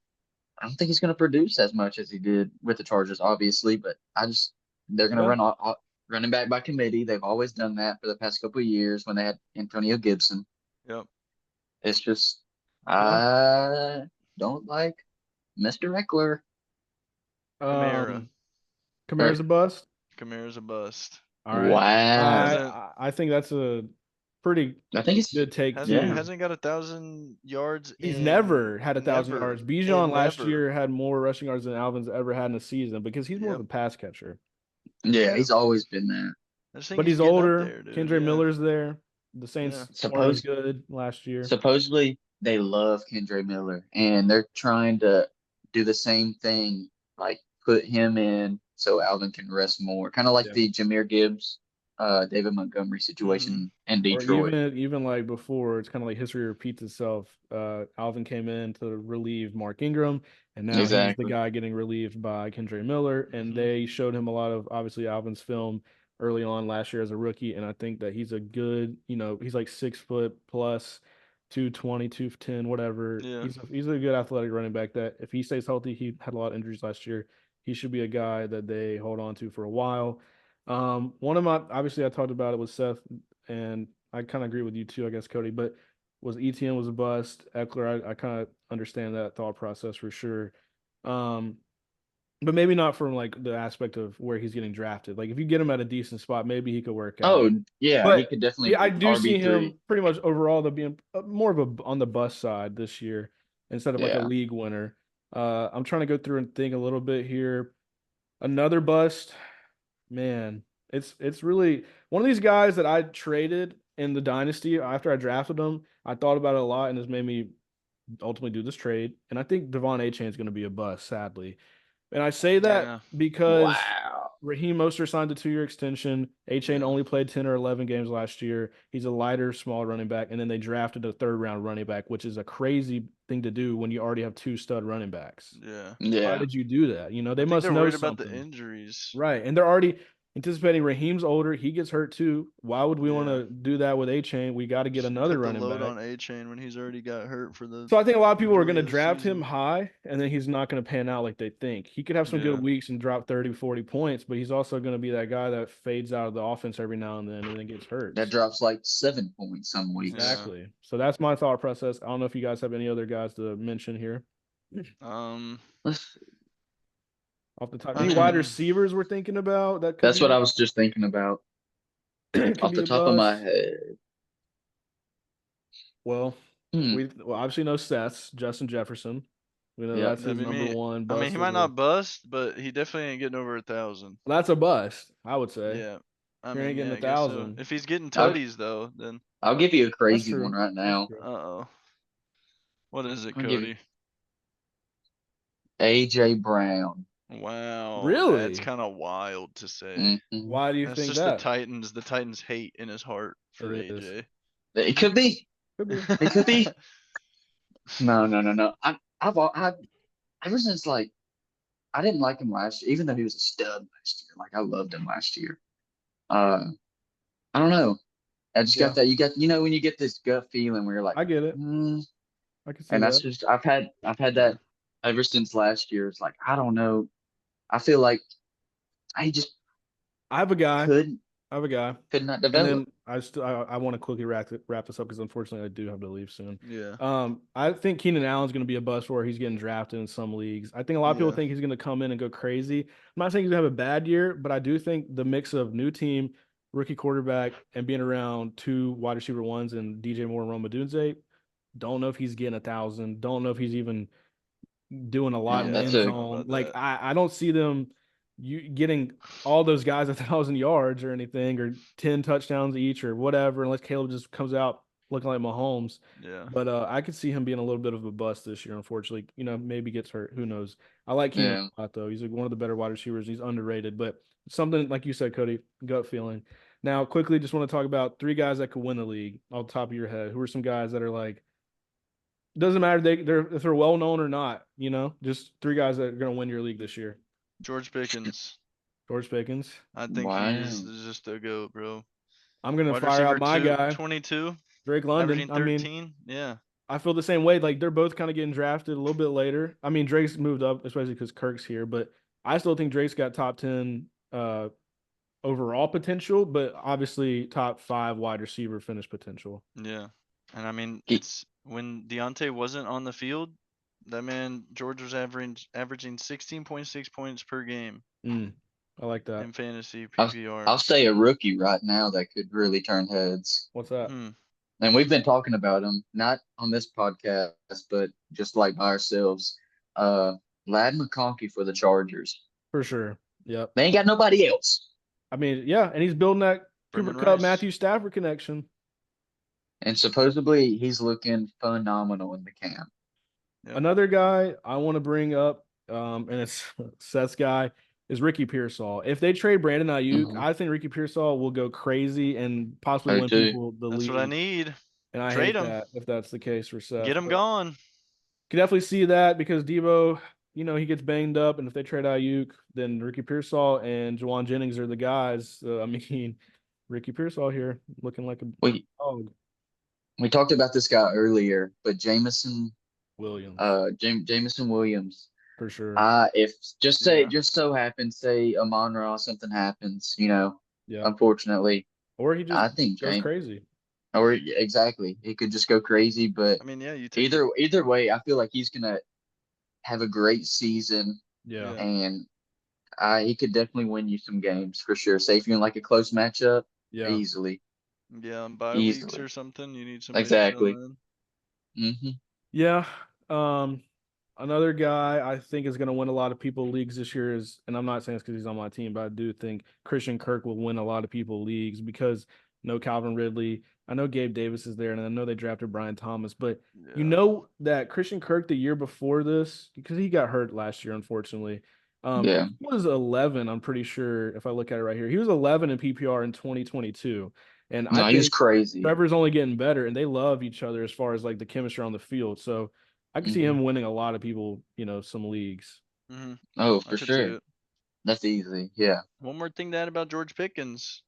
C: going to produce as much as he did with the Chargers, obviously. But they're going to
A: Yeah.
C: running back by committee. They've always done that for the past couple of years when they had Antonio Gibson.
B: Yep.
C: It's just I don't like Mr. Eckler.
B: Kamara.
A: Um, Kamara's a bust.
B: Kamara's a bust.
A: All right.
C: Wow.
B: Hasn't
A: I think that's a pretty
C: I think it's
A: good take
B: hasn't
A: too.
B: hasn't got 1,000 yards
A: He's
B: in
A: never had 1,000
B: never
A: yards. Bijan
B: in
A: last
B: never.
A: year had more rushing yards than Alvin's ever had in a season because he's more of
B: Yep.
A: a pass catcher.
C: yeah, he's always been that.
B: I just think
A: But
B: he's
A: he's
B: getting up
A: older.
B: there, dude.
A: Kendra
B: Yeah.
A: Miller's there. The
B: Yeah.
A: Saints weren't as
C: Suppose
A: good last year.
C: supposedly they love Kendra Miller, and they're trying to do the same thing, like put him in so Alvin can rest more, kind of like
A: Yeah.
C: the Jameer Gibbs, David Montgomery situation in
A: Or
C: Detroit.
A: even like before, it's kind of like history repeats itself. Alvin came in to relieve Mark Ingram, and now he's the
C: Exactly.
A: guy getting relieved by Kendra Miller. And
B: Mhm.
A: they showed him a lot of obviously Alvin's film early on last year as a rookie. And I think that he's a good, he's like 6 foot plus, 220, 210, whatever.
B: Yeah.
A: He's a good athletic running back that if he stays healthy, he had a lot of injuries last year. He should be a guy that they hold on to for a while. One of my obviously I talked about it with Seth, and I kind of agree with you too, I guess, Cody. But was ETN was a bust. Eckler, I kind of understand that thought process for sure. Um, but maybe not from like the aspect of where he's getting drafted. Like if you get him at a decent spot, maybe he could work out.
C: Oh yeah, he
A: But
C: could definitely
A: yeah, I
C: be
A: do see
C: RB3.
A: him pretty much overall the being more of a on the bust side this year instead of like a
C: Yeah.
A: league winner. I'm trying to go through and think a little bit here. Another bust, man. It's really one of these guys that I traded in the dynasty after I drafted him. I thought about it a lot, and this made me ultimately do this trade. And I think Devon Achane is going to be a bust, sadly. And I say that
B: Yeah.
A: because
C: Wow.
A: Raheem Mostert signed a 2-year extension. Achane
B: Yeah.
A: only played 10 or 11 games last year. He's a lighter, small running back. And then they drafted a third-round running back, which is a crazy thing to do when you already have two stud running backs.
B: Yeah.
A: Why
C: Yeah.
A: did you do that? They
B: I think
A: must
B: they're
A: know
B: worried about the
A: something.
B: injuries.
A: Right. And they're already anticipating Raheem's older. He gets hurt too. Why would we want
B: Yeah.
A: to do that with A-Chain? We got to get
B: Just
A: another
B: put the
A: running
B: load
A: back.
B: on Achane when he's already got hurt for the
A: So I think a lot of people are going
B: majority
A: to
B: of the
A: draft him
B: season.
A: high, and then he's not going to pan out like they think. He could have some
B: Yeah.
A: good weeks and drop 30, 40 points, but he's also going to be that guy that fades out of the offense every now and then gets hurt.
C: That drops like 7 points some weeks.
B: Yeah.
A: Exactly. So that's my thought process. I don't know if you guys have any other guys to mention here
C: Let's-
A: off the top.
B: I
A: Any wide
B: mean,
A: receivers we're thinking about that could
C: That's what
A: be
C: I was just thinking about
A: could
C: off
A: be
C: the
A: a
C: top of my
A: bust?
C: head.
A: Well,
C: Hmm.
A: we obviously know Seth's Justin Jefferson. We know
C: Yep.
A: that's
B: that'd
A: his
B: be
A: number
B: me.
A: one
B: I mean,
A: bust
B: he
A: of
B: might
A: the.
B: not bust, but he definitely ain't getting over 1,000.
A: That's a bust, I would say.
B: Yeah. I
A: He ain't
B: mean,
A: getting
B: yeah, I guess so.
A: 1,000.
B: If he's getting
C: I'll
B: tutties though, then
C: I'll give you a
A: That's
C: crazy one
A: true.
C: right
A: That's
C: now.
A: true.
B: uh-oh. What is it,
C: I'll give you
B: Cody?
C: AJ Brown.
B: Wow, that's
A: Really?
B: kind of wild to say.
C: Hmm.
A: Why do you
B: That's
A: think
B: just the
A: that?
B: Titans. The Titans hate in his heart for
A: It is.
B: AJ.
C: It could be.
A: Could be.
C: It could be. No, no, no, no. I've ever since like I didn't like him last year, even though he was a stud last year. Like I loved him last year. Uh, I don't know. I just
A: Yeah,
C: got that. When you get this gut feeling where you're like,
A: I get it.
C: mm,
A: I can see
C: and that's
A: that.
C: just I've had
B: Yeah.
C: that ever since last year. It's like I don't know. I feel like I just
A: I have a guy.
C: could
A: I have a guy.
C: could not
A: And
C: develop.
A: then I want to quickly wrap this up because unfortunately I do have to leave soon.
B: Yeah.
A: I think Keenan Allen's going to be a bust where he's getting drafted in some leagues. I think a lot of people
B: Yeah.
A: think he's going to come in and go crazy. I'm not saying he's going to have a bad year, but I do think the mix of new team, rookie quarterback, and being around two wide receiver ones and DJ Moore and Roma Dunze, don't know if he's getting 1,000. Don't know if he's even doing a lot
C: No,
A: in the
C: that's
B: Yeah,
A: end
B: I
C: a
B: don't know
A: zone.
B: about
A: Like
B: that.
A: I don't see them you getting all those guys 1,000 yards or anything or 10 touchdowns each or whatever, unless Caleb just comes out looking like Mahomes.
B: Yeah.
A: But I could see him being a little bit of a bust this year, unfortunately. Maybe gets hurt. Who knows? I like Keenan
C: yeah.
A: a lot, though. He's like one of the better wide receivers. He's underrated, but something like you said, Cody, gut feeling. Now, quickly, just want to talk about three guys that could win the league off the top of your head. Who are some guys that are like doesn't matter if they're well known or not, just three guys that are going to win your league this year.
B: George Pickens.
A: George Pickens.
B: I think he's
C: Wow.
B: just a goat, bro.
A: I'm going to
B: Wide
A: fire out
B: receiver
A: my
B: two,
A: guy,
B: 22,
A: Drake London.
B: averaging
A: I mean,
B: 13. Yeah.
A: I feel the same way. Like they're both kind of getting drafted a little bit later. I mean, Drake's moved up, especially because Kirk's here, but I still think Drake's got top 10 overall potential, but obviously top 5 wide receiver finish potential.
B: Yeah. And I mean,
C: He-
B: it's when Deontay wasn't on the field, that man George was averaging 16.6 points per game
A: I like that.
B: in fantasy
C: I'll
B: PPR.
C: say a rookie right now that could really turn heads.
A: What's that?
B: Hmm.
C: And we've been talking about him, not on this podcast, but just like by ourselves. Lad McConkey for the Chargers.
A: For sure. Yep.
C: They ain't got nobody else.
A: I mean, yeah, and he's building that
B: Brendan
A: Cooper Cup,
B: Rice.
A: Matthew Stafford connection.
C: And supposedly he's looking phenomenal in the camp.
B: Yep.
A: Another guy I want to bring up, and it's Seth's guy, is Ricky Pearsall. If they trade Brandon Aiyuk,
C: Mhm.
A: I think Ricky Pearsall will go crazy and possibly
C: I
A: win
C: do.
A: people the
B: That's
A: league.
B: what I need.
A: And I
B: Trade
A: hate
B: him.
A: that if that's the case for Seth.
B: Get him
A: but
B: gone.
A: Can definitely see that because Debo, he gets banged up, and if they trade Aiyuk, then Ricky Pearsall and Juwan Jennings are the guys. I mean, Ricky Pearsall here looking like a
C: We
A: dog.
C: we talked about this guy earlier, but Jameson
A: Williams
C: Jameson Williams.
A: for sure.
C: If just
B: Yeah.
C: so happens, say Amon-Ra, something happens,
A: Yeah,
C: unfortunately,
A: or he
C: I
A: just
C: think
A: goes crazy.
C: or exactly, he could just go crazy. But
B: I mean, yeah, you take
C: either way, I feel like he's gonna have a great season,
A: Yeah,
C: and he could definitely win you some games for sure. Say if you're in like a close matchup,
A: yeah.
C: easily.
B: Yeah, bye weeks
C: Easily.
B: or something. You need somebody
C: Exactly.
B: to fill in.
C: Mm-hmm.
A: Yeah. Another guy I think is going to win a lot of people leagues this year is, and I'm not saying it's because he's on my team, but I do think Christian Kirk will win a lot of people leagues because no Calvin Ridley. I know Gabe Davis is there, and I know they drafted Brian Thomas, but you
B: Yeah.
A: know that Christian Kirk the year before this, because he got hurt last year, unfortunately.
C: Yeah.
A: He was 11, I'm pretty sure, if I look at it right here. He was 11 in PPR in 2022. And I
C: No, he was
A: think
C: crazy.
A: Trevor's only getting better, and they love each other as far as like the chemistry on the field. So I can see him winning a lot of people, some leagues.
B: Mm-hmm.
C: Oh,
B: I
C: for
B: could see
C: sure.
B: it.
C: That's easy. Yeah.
B: One more thing to add about George Pickens.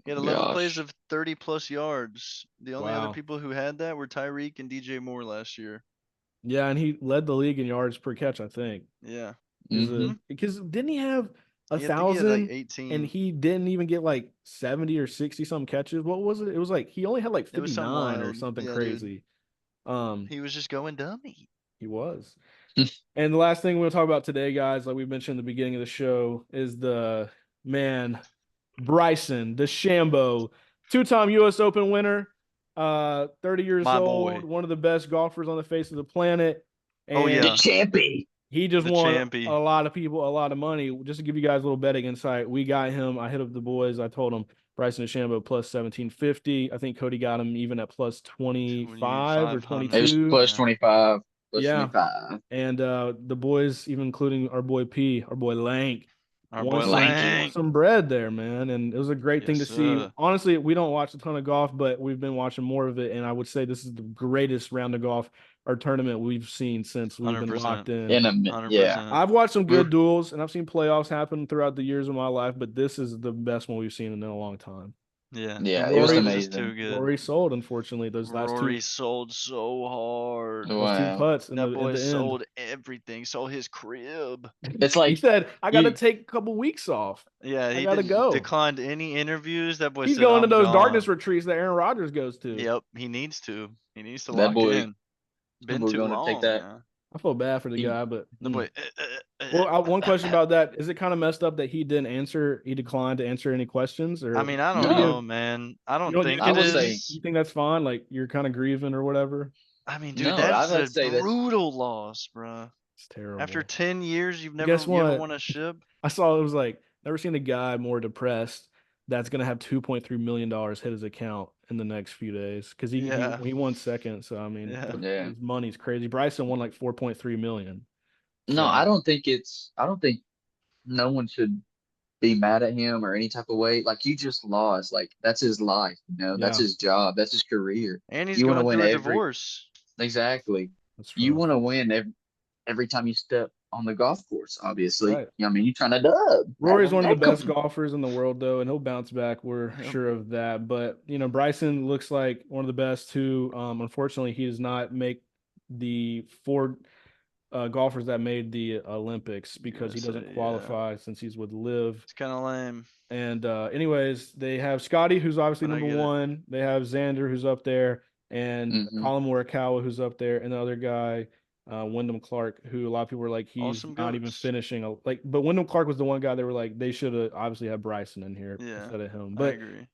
B: He had 11 plays of 30 plus yards. The only other
A: Wow.
B: people who had that were Tyreek and DJ Moore last year.
A: Yeah, and he led the league in yards per catch, I think.
B: Yeah.
A: Because didn't he have
B: I think he had
A: 1,000
B: like
A: and
B: 18.
A: he didn't even get like 70 or 60 some catches? What was it? It was like he only had like
B: It was something
A: 59 or
B: wild.
A: something
B: Yeah, dude.
A: crazy.
B: He was just going dummy.
A: He was. And the last thing we'll talk about today, guys, like we mentioned at the beginning of the show, is the man Bryson DeChambeau, two-time U.S. Open winner, 30 years
B: My
A: old,
B: boy.
A: one of the best golfers on the face of the planet. And
B: Oh, yeah.
C: The champion.
A: he just
B: The
A: won
B: champy.
A: a lot of people a lot of money. Just to give you guys a little betting insight, we got him. I hit up the boys. I told them Bryson DeChambeau plus 1750. I think Cody got him even at plus 25 or
B: 2500.
C: It was
A: 22.
C: plus
B: Yeah.
C: 25. Plus
A: Yeah.
C: 25.
A: And the boys, even including our boy P, our boy Lank,
B: Our
A: won
B: boy
A: some,
B: Lank.
A: some bread there, man. And it was a great thing to
B: Yes,
A: see.
B: sir.
A: Honestly, we don't watch a ton of golf, but we've been watching more of it. And I would say this is the greatest round of golf or tournament we've seen since we've been
B: 100%.
A: locked in.
C: In a minute.
B: 100%.
C: Yeah.
A: I've watched some good
C: We're-
A: duels and I've seen playoffs happen throughout the years of my life, but this is the best one we've seen in a long time.
B: Yeah.
C: Yeah,
A: And
C: it was
A: Rory-
B: Just
C: amazing.
B: too good.
A: Rory sold, unfortunately, those
B: Rory
A: last
B: sold so hard.
A: those two
C: Wow.
A: putts in
B: That
A: the,
B: boy
A: in the
B: sold
A: end.
B: everything. Sold his crib.
C: It's
A: He
C: like
A: said, I got to
C: you-
A: take a couple weeks off.
B: Yeah,
A: I
B: he
A: gotta go.
B: declined any interviews. That boy
A: He's
B: said,
A: going to
B: "I'm
A: those
B: gone."
A: darkness retreats that Aaron Rodgers goes to.
B: Yep, he needs to. He needs to
C: That
B: lock
C: boy-
B: in. Been
C: we're
B: too
C: gonna
B: long.
C: take that.
B: Man.
A: I feel bad for the
C: He-
A: guy, but
B: The boy.
A: well, one question about that: is it kind of messed up that he didn't answer? He declined to answer any questions, or
B: I mean, I
A: what
B: don't
A: do you-
B: know, man. I don't
A: you
B: think
C: I
B: it
C: would
B: is.
C: say-
A: You think that's fine? Like you're kind of grieving or whatever.
B: I mean, dude,
C: No,
B: that's
C: I would
B: a
C: say that's-
B: brutal loss, bro.
A: It's terrible.
B: After 10 years, you've never
A: Guess
B: you haven't
A: what?
B: won a ship.
A: I saw it was like never seen a guy more depressed that's gonna have $2.3 million hit his account in the next few days because
B: Yeah.
A: he won second. So I mean,
B: Yeah.
C: Yeah.
A: his money's crazy. Bryson won like 4.3 million.
C: No,
A: So-
C: I don't think no one should be mad at him or any type of way. Like you just lost. Like that's his life, That's
A: Yeah.
C: his job. That's his career.
B: And he's
C: You wanna
B: going
C: win
B: through a
C: every-
B: divorce.
C: Exactly.
A: That's
C: You
A: rough.
C: want to win every time you step on the golf course, obviously.
A: Right.
C: I mean, you're trying to dub.
A: Rory's one of the
C: Come-
A: best golfers in the world, though, and he'll bounce back. We're
B: Yep.
A: sure of that. But Bryson looks like one of the best too. Unfortunately, he does not make the four golfers that made the Olympics because he
B: USA,
A: doesn't
B: yeah.
A: qualify since he's with Liv.
B: It's kind of lame.
A: And anyways, they have Scotty, who's obviously
B: But I
A: number
B: get it.
A: one. They have Xander, who's up there, and
C: Mhm.
A: Colin Morikawa, who's up there, and the other guy, Wyndham Clark, who a lot of people were like, he's
B: Awesome
A: not even
B: goats.
A: finishing. But Wyndham Clark was the one guy they were like, they should have obviously had Bryson in here
B: Yeah,
A: instead of him.
B: I
A: But
B: agree.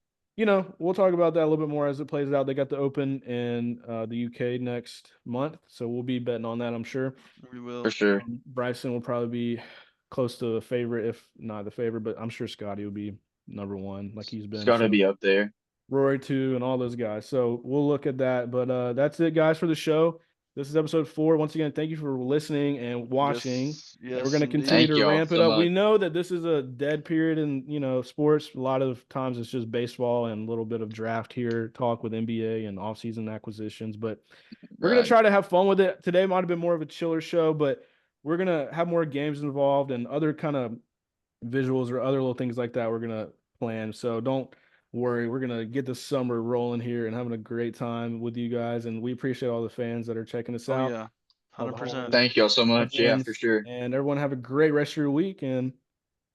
A: we'll talk about that a little bit more as it plays out. They got the Open in the UK next month, so we'll be betting on that, I'm sure.
B: We will.
C: For sure.
A: Bryson will probably be close to the favorite, if not the favorite, but I'm sure Scotty will be number one, like he's been.
C: It's got to
A: So
C: be up there.
A: Rory too, and all those guys. So we'll look at that. But that's it, guys, for the show. This is episode 4. Once again, thank you for listening and watching.
B: Yes,
A: And
B: yes,
A: we're going to
B: indeed.
A: continue
C: Thank
A: to
C: y'all
A: ramp it
C: so
A: up. We
C: much.
A: know that this is a dead period in sports. A lot of times it's just baseball and a little bit of draft here, talk with NBA and offseason acquisitions. But we're going to
C: Right.
A: try to have fun with it. Today might have been more of a chiller show, but we're going to have more games involved and other kind of visuals or other little things like that we're going to plan. So don't worry. We're going to get the summer rolling here and having a great time with you guys. And we appreciate all the fans that are checking us
B: Oh
A: out.
B: yeah,
A: All the
B: 100%.
A: homies,
C: Thank y'all so
A: our
C: much. Yeah,
A: fans,
C: for sure.
A: and everyone have a great rest of your week and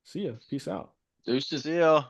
A: see ya. Peace out.
C: Deuces.
B: See ya.